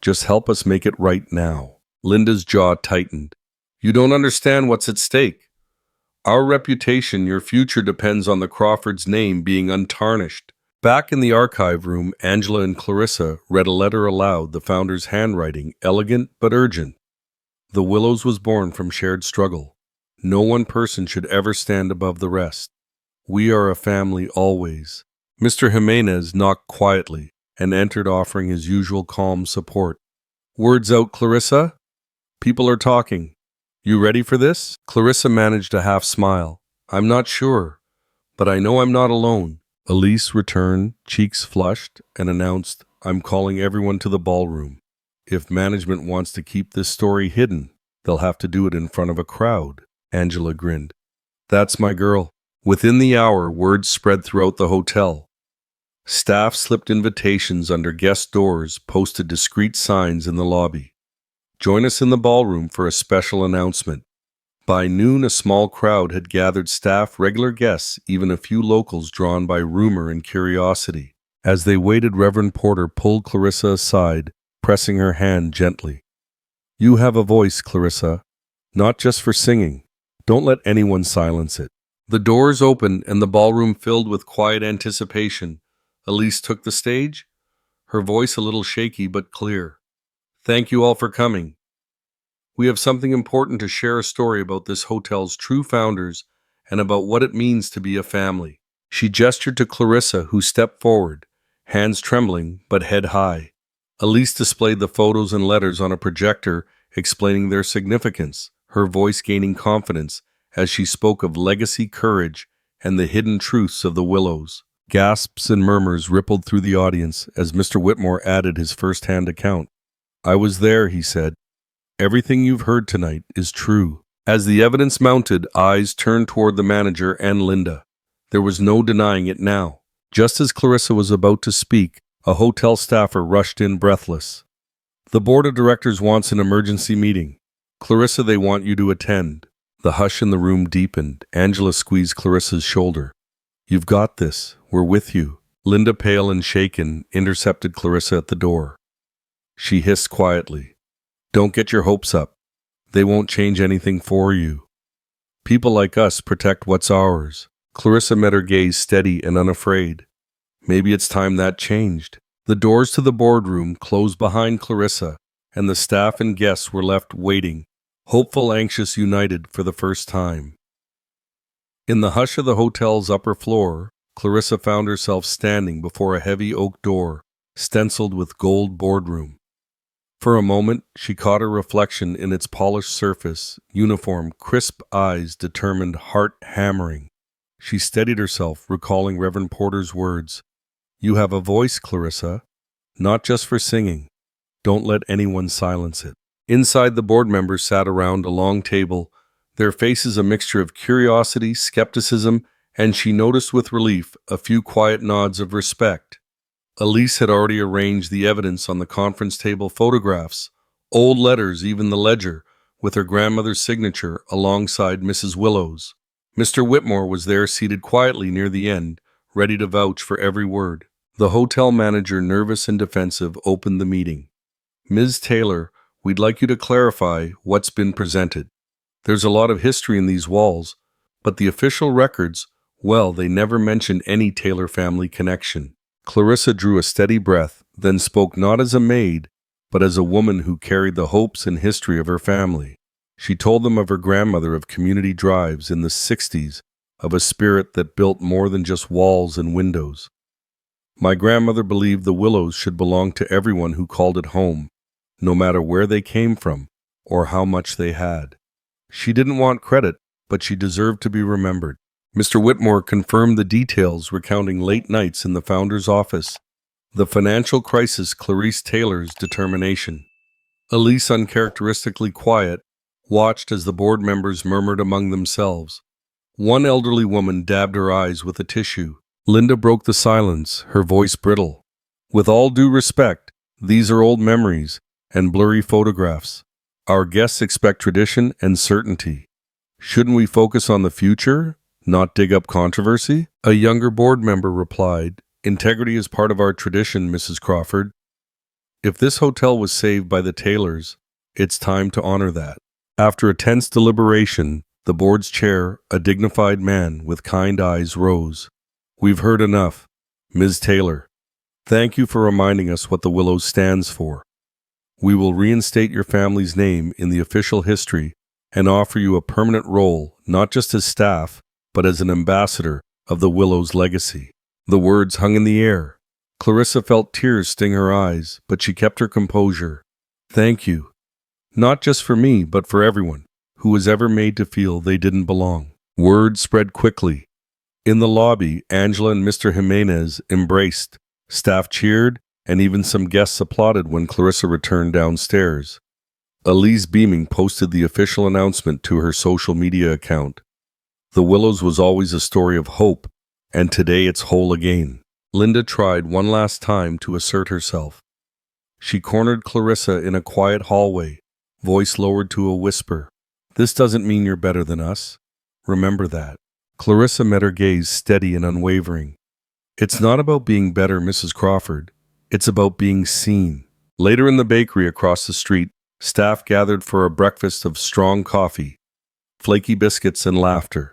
Just help us make it right now. Linda's jaw tightened. You don't understand what's at stake. Our reputation, your future, depends on the Crawfords' name being untarnished. Back in the archive room, Angela and Clarissa read a letter aloud, the founder's handwriting, elegant but urgent. The Willows was born from shared struggle. No one person should ever stand above the rest. We are a family always. Mr. Jimenez knocked quietly and entered, offering his usual calm support. Words out, Clarissa? People are talking. You ready for this? Clarissa managed a half smile. I'm not sure, but I know I'm not alone. Elise returned, cheeks flushed, and announced, I'm calling everyone to the ballroom. If management wants to keep this story hidden, they'll have to do it in front of a crowd. Angela grinned. That's my girl. Within the hour, word spread throughout the hotel. Staff slipped invitations under guest doors, posted discreet signs in the lobby. Join us in the ballroom for a special announcement. By noon, a small crowd had gathered: staff, regular guests, even a few locals drawn by rumor and curiosity. As they waited, Reverend Porter pulled Clarissa aside, pressing her hand gently. You have a voice, Clarissa, not just for singing. Don't let anyone silence it. The doors opened and the ballroom filled with quiet anticipation. Elise took the stage, her voice a little shaky but clear. Thank you all for coming. We have something important to share a story about this hotel's true founders and about what it means to be a family. She gestured to Clarissa, who stepped forward, hands trembling but head high. Elise displayed the photos and letters on a projector explaining their significance, her voice gaining confidence as she spoke of legacy, courage, and the hidden truths of the Willows. Gasps and murmurs rippled through the audience as Mr. Whitmore added his first-hand account. "I was there," he said. "Everything you've heard tonight is true." As the evidence mounted, eyes turned toward the manager and Linda. There was no denying it now. Just as Clarissa was about to speak, a hotel staffer rushed in breathless. "The board of directors wants an emergency meeting. Clarissa, they want you to attend." The hush in the room deepened. Angela squeezed Clarissa's shoulder. "You've got this. We're with you." Linda, pale and shaken, intercepted Clarissa at the door. She hissed quietly, "Don't get your hopes up. They won't change anything for you. People like us protect what's ours." Clarissa met her gaze steady and unafraid. Maybe it's time that changed. The doors to the boardroom closed behind Clarissa, and the staff and guests were left waiting, hopeful, anxious, united for the first time. In the hush of the hotel's upper floor, Clarissa found herself standing before a heavy oak door, stenciled with gold boardroom. For a moment, she caught her reflection in its polished surface, uniform, crisp eyes, determined, heart hammering. She steadied herself, recalling Reverend Porter's words, "You have a voice, Clarissa, not just for singing. Don't let anyone silence it." Inside, the board members sat around a long table, their faces a mixture of curiosity, skepticism, and she noticed with relief a few quiet nods of respect. Elise had already arranged the evidence on the conference table, photographs, old letters, even the ledger, with her grandmother's signature alongside Mrs. Willow's. Mr. Whitmore was there, seated quietly near the end, ready to vouch for every word. The hotel manager, nervous and defensive, opened the meeting. "Ms. Taylor, we'd like you to clarify what's been presented. There's a lot of history in these walls, but the official records, well, they never mentioned any Taylor family connection." Clarissa drew a steady breath, then spoke not as a maid, but as a woman who carried the hopes and history of her family. She told them of her grandmother, of community drives in the 60s, of a spirit that built more than just walls and windows. "My grandmother believed the Willows should belong to everyone who called it home, no matter where they came from or how much they had. She didn't want credit, but she deserved to be remembered." Mr. Whitmore confirmed the details, recounting late nights in the founder's office, the financial crisis, Clarice Taylor's determination. Elise, uncharacteristically quiet, watched as the board members murmured among themselves. One elderly woman dabbed her eyes with a tissue. Linda broke the silence, her voice brittle. "With all due respect, these are old memories and blurry photographs. Our guests expect tradition and certainty. Shouldn't we focus on the future, not dig up controversy?" A younger board member replied, "Integrity is part of our tradition, Mrs. Crawford. If this hotel was saved by the Taylors, it's time to honor that." After a tense deliberation, the board's chair, a dignified man with kind eyes, rose. "We've heard enough. Ms. Taylor, thank you for reminding us what the Willows stands for. We will reinstate your family's name in the official history and offer you a permanent role, not just as staff, but as an ambassador of the Willows' legacy." The words hung in the air. Clarissa felt tears sting her eyes, but she kept her composure. "Thank you. Not just for me, but for everyone who was ever made to feel they didn't belong." Word spread quickly. In the lobby, Angela and Mr. Jimenez embraced. Staff cheered, and even some guests applauded when Clarissa returned downstairs. Elise, beaming, posted the official announcement to her social media account. The Willows was always a story of hope, and today it's whole again. Linda tried one last time to assert herself. She cornered Clarissa in a quiet hallway, voice lowered to a whisper. "This doesn't mean you're better than us. Remember that." Clarissa met her gaze steady and unwavering. "It's not about being better, Mrs. Crawford. It's about being seen." Later in the bakery across the street, staff gathered for a breakfast of strong coffee, flaky biscuits, and laughter.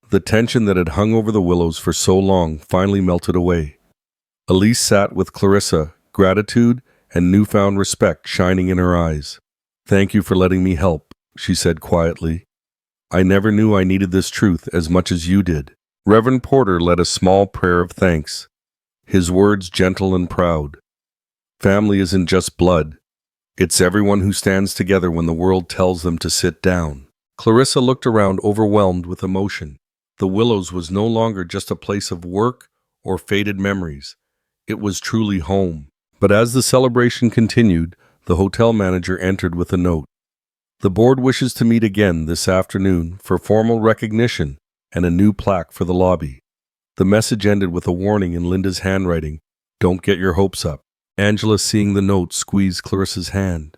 The tension that had hung over the Willows for so long finally melted away. Elise sat with Clarissa, gratitude and newfound respect shining in her eyes. "Thank you for letting me help," she said quietly. "I never knew I needed this truth as much as you did." Reverend Porter led a small prayer of thanks, his words gentle and proud. "Family isn't just blood. It's everyone who stands together when the world tells them to sit down." Clarissa looked around, overwhelmed with emotion. The Willows was no longer just a place of work or faded memories. It was truly home. But as the celebration continued, the hotel manager entered with a note. "The board wishes to meet again this afternoon for formal recognition and a new plaque for the lobby." The message ended with a warning in Linda's handwriting. "Don't get your hopes up." Angela, seeing the note, squeezed Clarissa's hand.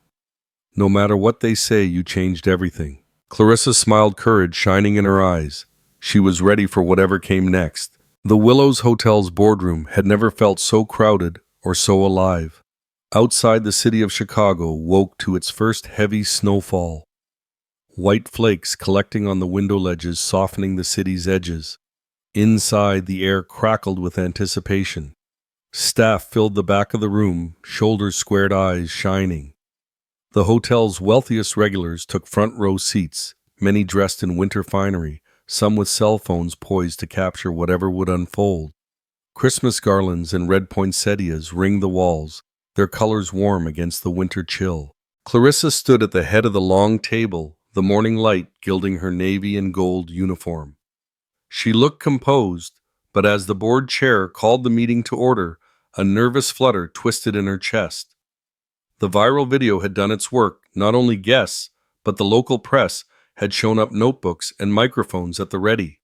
"No matter what they say, you changed everything." Clarissa smiled, courage shining in her eyes. She was ready for whatever came next. The Willows Hotel's boardroom had never felt so crowded or so alive. Outside, the city of Chicago woke to its first heavy snowfall. White flakes collecting on the window ledges, softening the city's edges. Inside, the air crackled with anticipation. Staff filled the back of the room, shoulders squared, eyes shining. The hotel's wealthiest regulars took front row seats, many dressed in winter finery, some with cell phones poised to capture whatever would unfold. Christmas garlands and red poinsettias ringed the walls, their colors warm against the winter chill. Clarissa stood at the head of the long table, the morning light gilding her navy and gold uniform. She looked composed, but as the board chair called the meeting to order, a nervous flutter twisted in her chest. The viral video had done its work. Not only guests, but the local press had shown up, notebooks and microphones at the ready.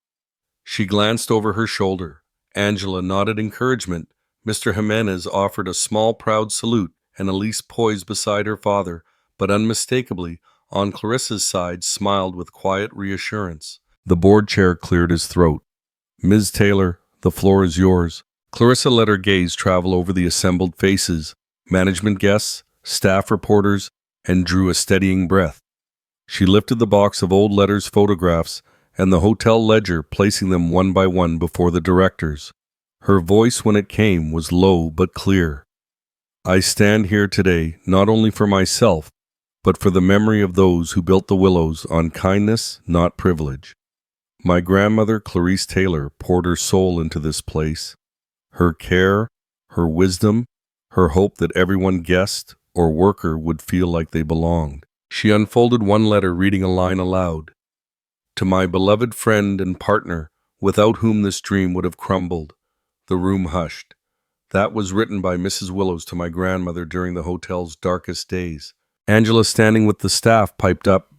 She glanced over her shoulder. Angela nodded encouragement. Mr. Jimenez offered a small, proud salute, and Elise, poised beside her father, but unmistakably on Clarissa's side, smiled with quiet reassurance. The board chair cleared his throat. "Ms. Taylor, the floor is yours." Clarissa let her gaze travel over the assembled faces, management guests, staff reporters, and drew a steadying breath. She lifted the box of old letters, photographs, and the hotel ledger, placing them one by one before the directors. Her voice, when it came, was low but clear. "I stand here today not only for myself, but for the memory of those who built the Willows on kindness, not privilege. My grandmother, Clarice Taylor, poured her soul into this place. Her care, her wisdom, her hope that everyone, guest or worker, would feel like they belonged." She unfolded one letter, reading a line aloud. "To my beloved friend and partner, without whom this dream would have crumbled." The room hushed. That was written by Mrs. Willows to my grandmother during the hotel's darkest days. Angela, standing with the staff, piped up,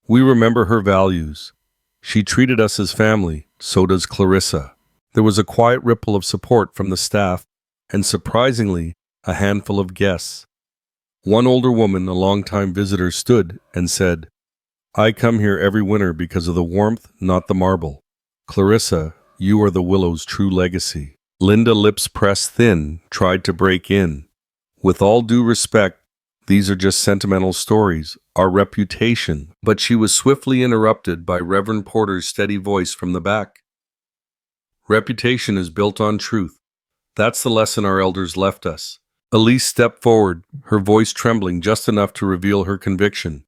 "We remember her values. She treated us as family, so does Clarissa." There was a quiet ripple of support from the staff, and surprisingly, a handful of guests. One older woman, a longtime visitor, stood and said, "I come here every winter because of the warmth, not the marble. Clarissa, you are the Willow's true legacy." Linda, lips pressed thin, tried to break in. "With all due respect, these are just sentimental stories, our reputation." But she was swiftly interrupted by Reverend Porter's steady voice from the back. "Reputation is built on truth. That's the lesson our elders left us." Elise stepped forward, her voice trembling just enough to reveal her conviction.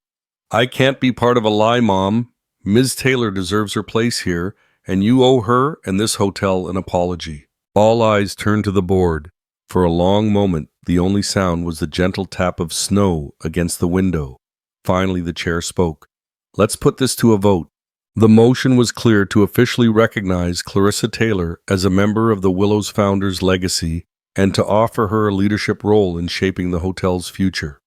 "I can't be part of a lie, Mom. Ms. Taylor deserves her place here, and you owe her and this hotel an apology." All eyes turned to the board. For a long moment, the only sound was the gentle tap of snow against the window. Finally, the chair spoke. "Let's put this to a vote." The motion was clear: to officially recognize Clarissa Taylor as a member of the Willows founders' legacy and to offer her a leadership role in shaping the hotel's future.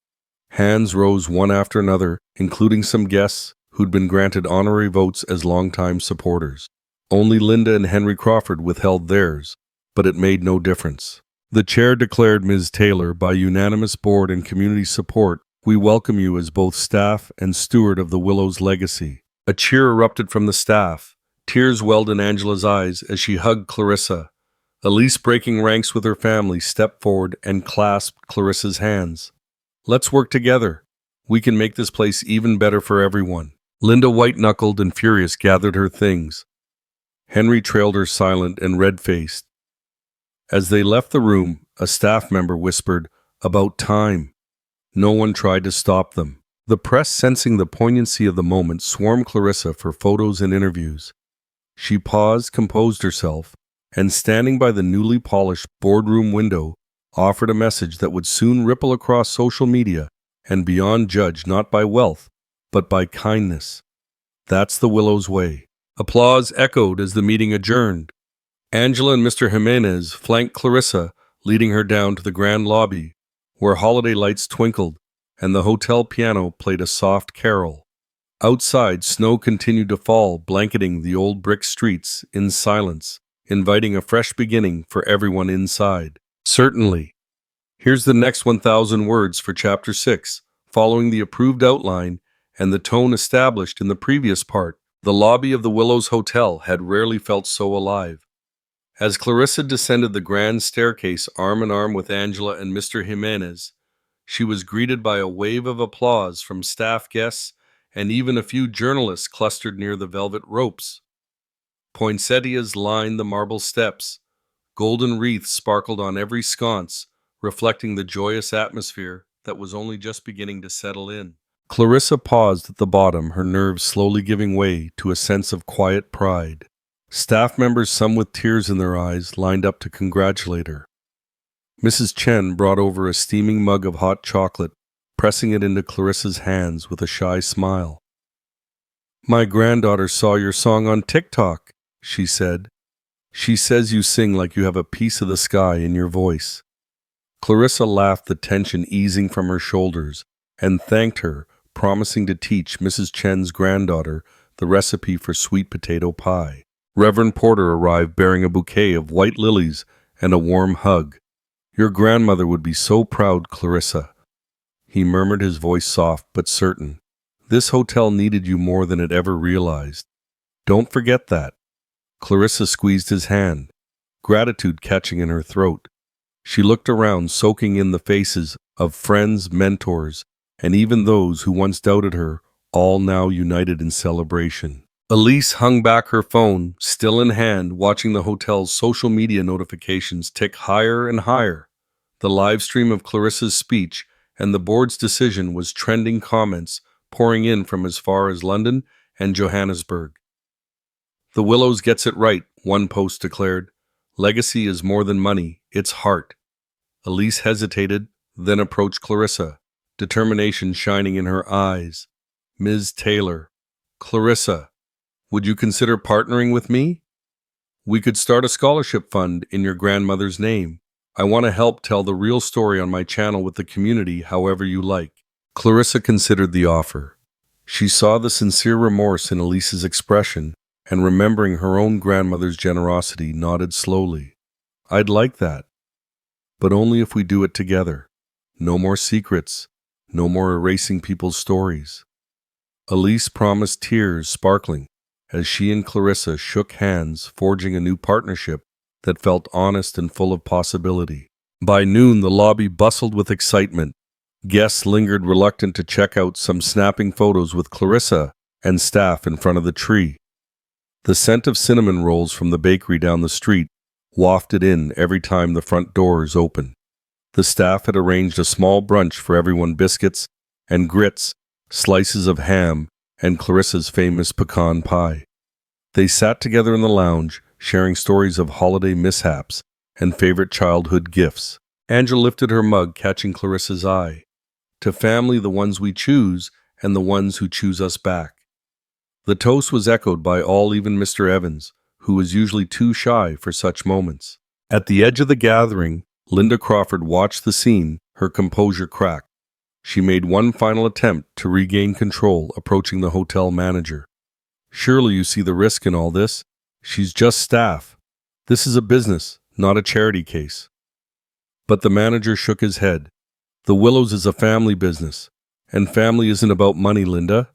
Hands rose one after another, including some guests who'd been granted honorary votes as longtime supporters. Only Linda and Henry Crawford withheld theirs, but it made no difference. The chair declared, "Ms. Taylor, by unanimous board and community support, we welcome you as both staff and steward of the Willows legacy." A cheer erupted from the staff. Tears welled in Angela's eyes as she hugged Clarissa. Elise, breaking ranks with her family, stepped forward and clasped Clarissa's hands. "Let's work together. We can make this place even better for everyone." Linda, white-knuckled and furious, gathered her things. Henry trailed her, silent and red-faced. As they left the room, a staff member whispered, "About time." No one tried to stop them. The press, sensing the poignancy of the moment, swarmed Clarissa for photos and interviews. She paused, composed herself, and standing by the newly polished boardroom window, offered a message that would soon ripple across social media and beyond, judged not by wealth, but by kindness. That's the Willow's way. Applause echoed as the meeting adjourned. Angela and Mr. Jimenez flanked Clarissa, leading her down to the grand lobby, where holiday lights twinkled and the hotel piano played a soft carol. Outside, snow continued to fall, blanketing the old brick streets in silence, inviting a fresh beginning for everyone inside. Certainly. Here's the next 1,000 words for Chapter 6, following the approved outline and the tone established in the previous part. The lobby of the Willows Hotel had rarely felt so alive. As Clarissa descended the grand staircase arm in arm with Angela and Mr. Jimenez, she was greeted by a wave of applause from staff guests and even a few journalists clustered near the velvet ropes. Poinsettias lined the marble steps. Golden wreaths sparkled on every sconce, reflecting the joyous atmosphere that was only just beginning to settle in. Clarissa paused at the bottom, her nerves slowly giving way to a sense of quiet pride. Staff members, some with tears in their eyes, lined up to congratulate her. Mrs. Chen brought over a steaming mug of hot chocolate, pressing it into Clarissa's hands with a shy smile. "My granddaughter saw your song on TikTok," she said. "She says you sing like you have a piece of the sky in your voice." Clarissa laughed, the tension easing from her shoulders, and thanked her, promising to teach Mrs. Chen's granddaughter the recipe for sweet potato pie. Reverend Porter arrived bearing a bouquet of white lilies and a warm hug. "Your grandmother would be so proud, Clarissa," he murmured, his voice soft but certain. "This hotel needed you more than it ever realized. Don't forget that." Clarissa squeezed his hand, gratitude catching in her throat. She looked around, soaking in the faces of friends, mentors, and even those who once doubted her, all now united in celebration. Elise hung back her phone, still in hand, watching the hotel's social media notifications tick higher and higher. The live stream of Clarissa's speech and the board's decision was trending, comments pouring in from as far as London and Johannesburg. "The Willows gets it right," one post declared. "Legacy is more than money, it's heart." Elise hesitated, then approached Clarissa, determination shining in her eyes. "Ms. Taylor, Clarissa, would you consider partnering with me? We could start a scholarship fund in your grandmother's name. I want to help tell the real story on my channel with the community however you like." Clarissa considered the offer. She saw the sincere remorse in Elise's expression, and remembering her own grandmother's generosity, nodded slowly. "I'd like that. But only if we do it together. No more secrets, no more erasing people's stories." Elise promised, tears sparkling, as she and Clarissa shook hands, forging a new partnership that felt honest and full of possibility. By noon, the lobby bustled with excitement. Guests lingered, reluctant to check out some snapping photos with Clarissa and staff in front of the tree. The scent of cinnamon rolls from the bakery down the street wafted in every time the front doors opened. The staff had arranged a small brunch for everyone: biscuits and grits, slices of ham, and Clarissa's famous pecan pie. They sat together in the lounge, sharing stories of holiday mishaps and favorite childhood gifts. Angela lifted her mug, catching Clarissa's eye. "To family, the ones we choose, and the ones who choose us back." The toast was echoed by all, even Mr. Evans, who was usually too shy for such moments. At the edge of the gathering, Linda Crawford watched the scene, her composure cracked. She made one final attempt to regain control, approaching the hotel manager. "Surely you see the risk in all this. She's just staff. This is a business, not a charity case." But the manager shook his head. "The Willows is a family business, and family isn't about money, Linda.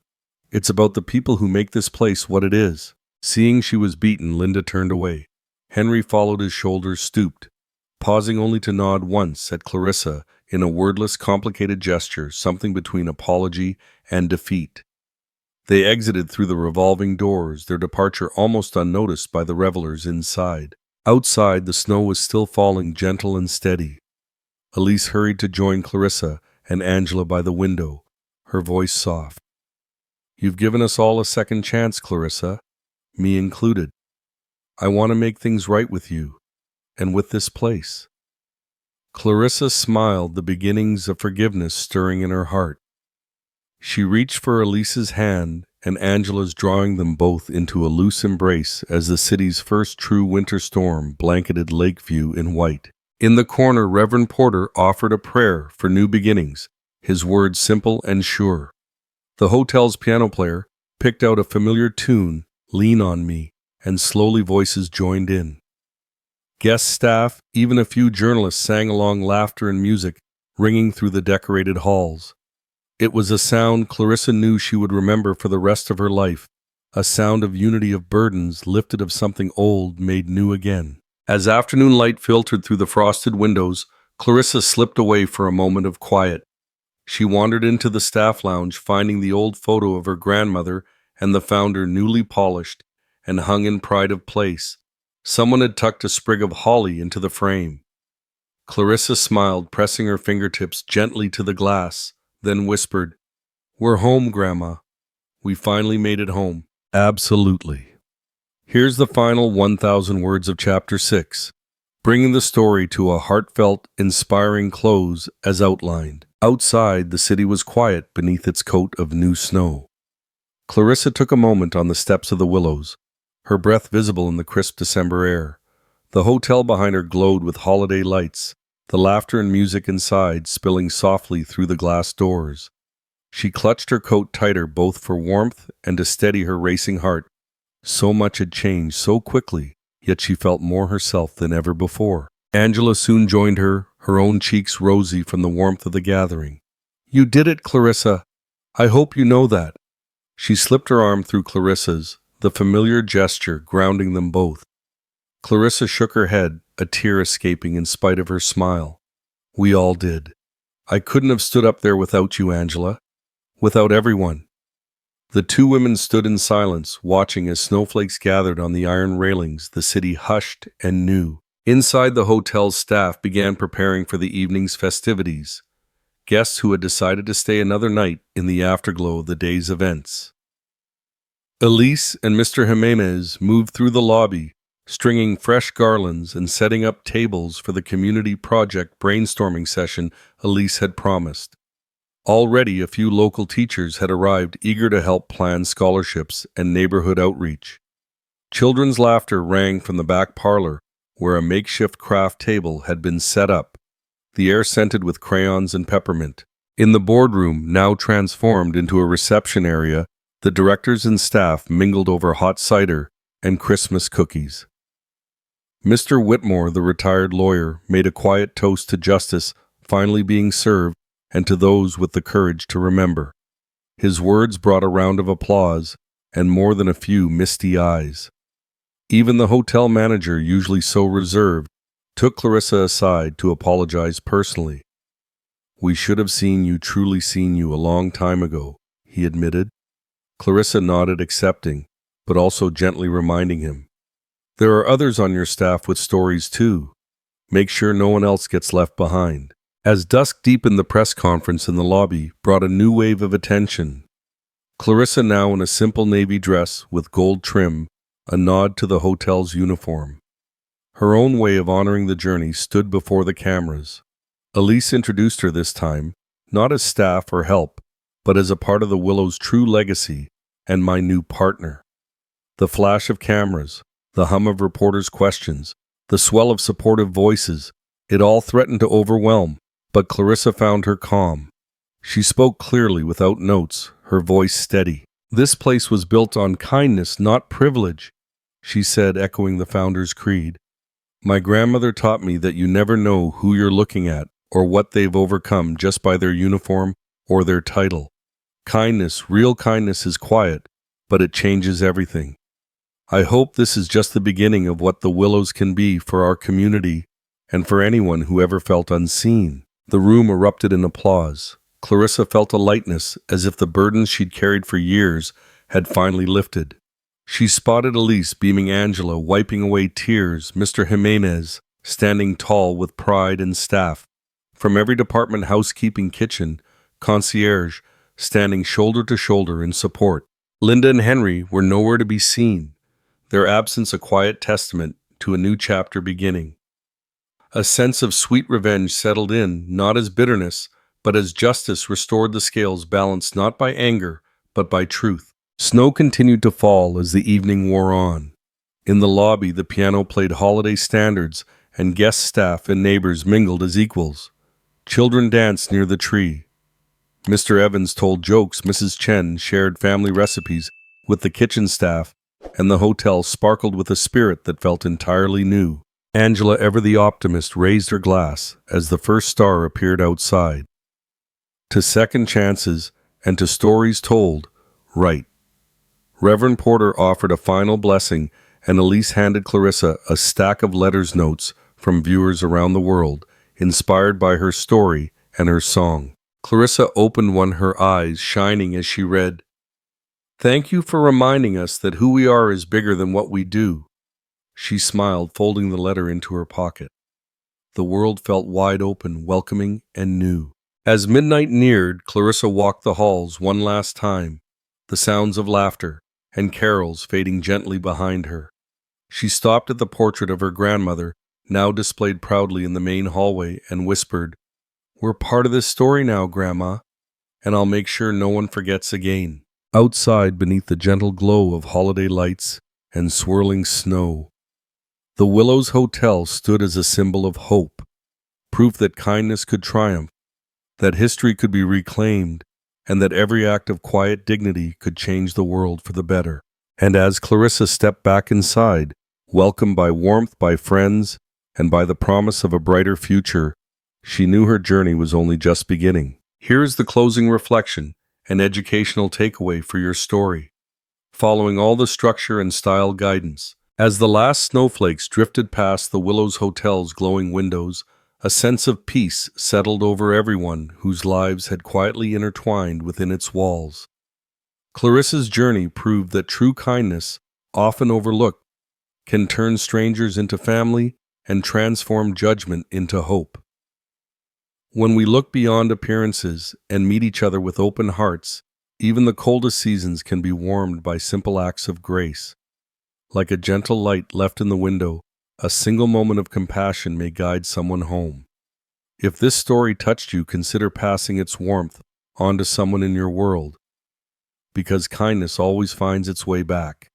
It's about the people who make this place what it is." Seeing she was beaten, Linda turned away. Henry followed, his shoulders stooped, pausing only to nod once at Clarissa in a wordless, complicated gesture, something between apology and defeat. They exited through the revolving doors, their departure almost unnoticed by the revelers inside. Outside, the snow was still falling, gentle and steady. Elise hurried to join Clarissa and Angela by the window, her voice soft. You've given us all a second chance, Clarissa, me included. I want to make things right with you, and with this place. Clarissa smiled, the beginnings of forgiveness stirring in her heart. She reached for Elise's hand, and Angela's, drawing them both into a loose embrace as the city's first true winter storm blanketed Lakeview in white. In the corner, Reverend Porter offered a prayer for new beginnings, his words simple and sure. The hotel's piano player picked out a familiar tune, Lean on Me, and slowly voices joined in. Guest staff, even a few journalists sang along, laughter and music ringing through the decorated halls. It was a sound Clarissa knew she would remember for the rest of her life, a sound of unity, of burdens lifted, of something old made new again. As afternoon light filtered through the frosted windows, Clarissa slipped away for a moment of quiet. She wandered into the staff lounge, finding the old photo of her grandmother and the founder newly polished and hung in pride of place. Someone had tucked a sprig of holly into the frame. Clarissa smiled, pressing her fingertips gently to the glass, then whispered, "We're home, Grandma. We finally made it home." Absolutely. Here's the final 1,000 words of Chapter 6, bringing the story to a heartfelt, inspiring close as outlined. Outside, the city was quiet beneath its coat of new snow. Clarissa took a moment on the steps of the Willows, her breath visible in the crisp December air. The hotel behind her glowed with holiday lights, the laughter and music inside spilling softly through the glass doors. She clutched her coat tighter, both for warmth and to steady her racing heart. So much had changed so quickly, yet she felt more herself than ever before. Angela soon joined her, her own cheeks rosy from the warmth of the gathering. "You did it, Clarissa. I hope you know that." She slipped her arm through Clarissa's, the familiar gesture grounding them both. Clarissa shook her head, a tear escaping in spite of her smile. "We all did. I couldn't have stood up there without you, Angela. Without everyone." The two women stood in silence, watching as snowflakes gathered on the iron railings, the city hushed and knew. Inside, the hotel's staff began preparing for the evening's festivities. Guests who had decided to stay another night in the afterglow of the day's events. Elise and Mr. Jimenez moved through the lobby, stringing fresh garlands and setting up tables for the community project brainstorming session Elise had promised. Already a few local teachers had arrived, eager to help plan scholarships and neighborhood outreach. Children's laughter rang from the back parlor, where a makeshift craft table had been set up, the air scented with crayons and peppermint. In the boardroom, now transformed into a reception area, the directors and staff mingled over hot cider and Christmas cookies. Mr. Whitmore, the retired lawyer, made a quiet toast to justice finally being served and to those with the courage to remember. His words brought a round of applause and more than a few misty eyes. Even the hotel manager, usually so reserved, took Clarissa aside to apologize personally. "We should have truly seen you a long time ago," he admitted. Clarissa nodded, accepting, but also gently reminding him, "There are others on your staff with stories too. Make sure no one else gets left behind." As dusk deepened, the press conference in the lobby brought a new wave of attention. Clarissa, now in a simple navy dress with gold trim, a nod to the hotel's uniform. Her own way of honoring the journey, stood before the cameras. Elise introduced her this time, not as staff or help, but as a part of the Willow's true legacy and my new partner. The flash of cameras, the hum of reporters' questions, the swell of supportive voices, it all threatened to overwhelm, but Clarissa found her calm. She spoke clearly without notes, her voice steady. "This place was built on kindness, not privilege," she said, echoing the founder's creed. "My grandmother taught me that you never know who you're looking at or what they've overcome just by their uniform or their title. Kindness, real kindness, is quiet, but it changes everything. I hope this is just the beginning of what the Willows can be for our community and for anyone who ever felt unseen." The room erupted in applause. Clarissa felt a lightness, as if the burdens she'd carried for years had finally lifted. She spotted Elise beaming, Angela wiping away tears, Mr. Jimenez standing tall with pride, and staff from every department, housekeeping, kitchen, concierge, standing shoulder to shoulder in support. Linda and Henry were nowhere to be seen, their absence a quiet testament to a new chapter beginning. A sense of sweet revenge settled in, not as bitterness, but as justice restored the scales balanced not by anger, but by truth. Snow continued to fall as the evening wore on. In the lobby, the piano played holiday standards, and guest staff and neighbors mingled as equals. Children danced near the tree. Mr. Evans told jokes, Mrs. Chen shared family recipes with the kitchen staff, and the hotel sparkled with a spirit that felt entirely new. Angela, ever the optimist, raised her glass as the first star appeared outside. To second chances and to stories told, right. Reverend Porter offered a final blessing, and Elise handed Clarissa a stack of letters notes from viewers around the world, inspired by her story and her song. Clarissa opened one, her eyes shining as she read, "Thank you for reminding us that who we are is bigger than what we do." She smiled, folding the letter into her pocket. The world felt wide open, welcoming, and new. As midnight neared, Clarissa walked the halls one last time, the sounds of laughter and carols fading gently behind her. She stopped at the portrait of her grandmother, now displayed proudly in the main hallway, and whispered, "We're part of this story now, Grandma, and I'll make sure no one forgets again." Outside, beneath the gentle glow of holiday lights and swirling snow, the Willows Hotel stood as a symbol of hope, proof that kindness could triumph, that history could be reclaimed, and that every act of quiet dignity could change the world for the better. And as Clarissa stepped back inside, welcomed by warmth, by friends, and by the promise of a brighter future, she knew her journey was only just beginning. Here is the closing reflection, an educational takeaway for your story, following all the structure and style guidance. As the last snowflakes drifted past the Willows Hotel's glowing windows, a sense of peace settled over everyone whose lives had quietly intertwined within its walls. Clarissa's journey proved that true kindness, often overlooked, can turn strangers into family and transform judgment into hope. When we look beyond appearances and meet each other with open hearts, even the coldest seasons can be warmed by simple acts of grace. Like a gentle light left in the window, a single moment of compassion may guide someone home. If this story touched you, consider passing its warmth on to someone in your world, because kindness always finds its way back.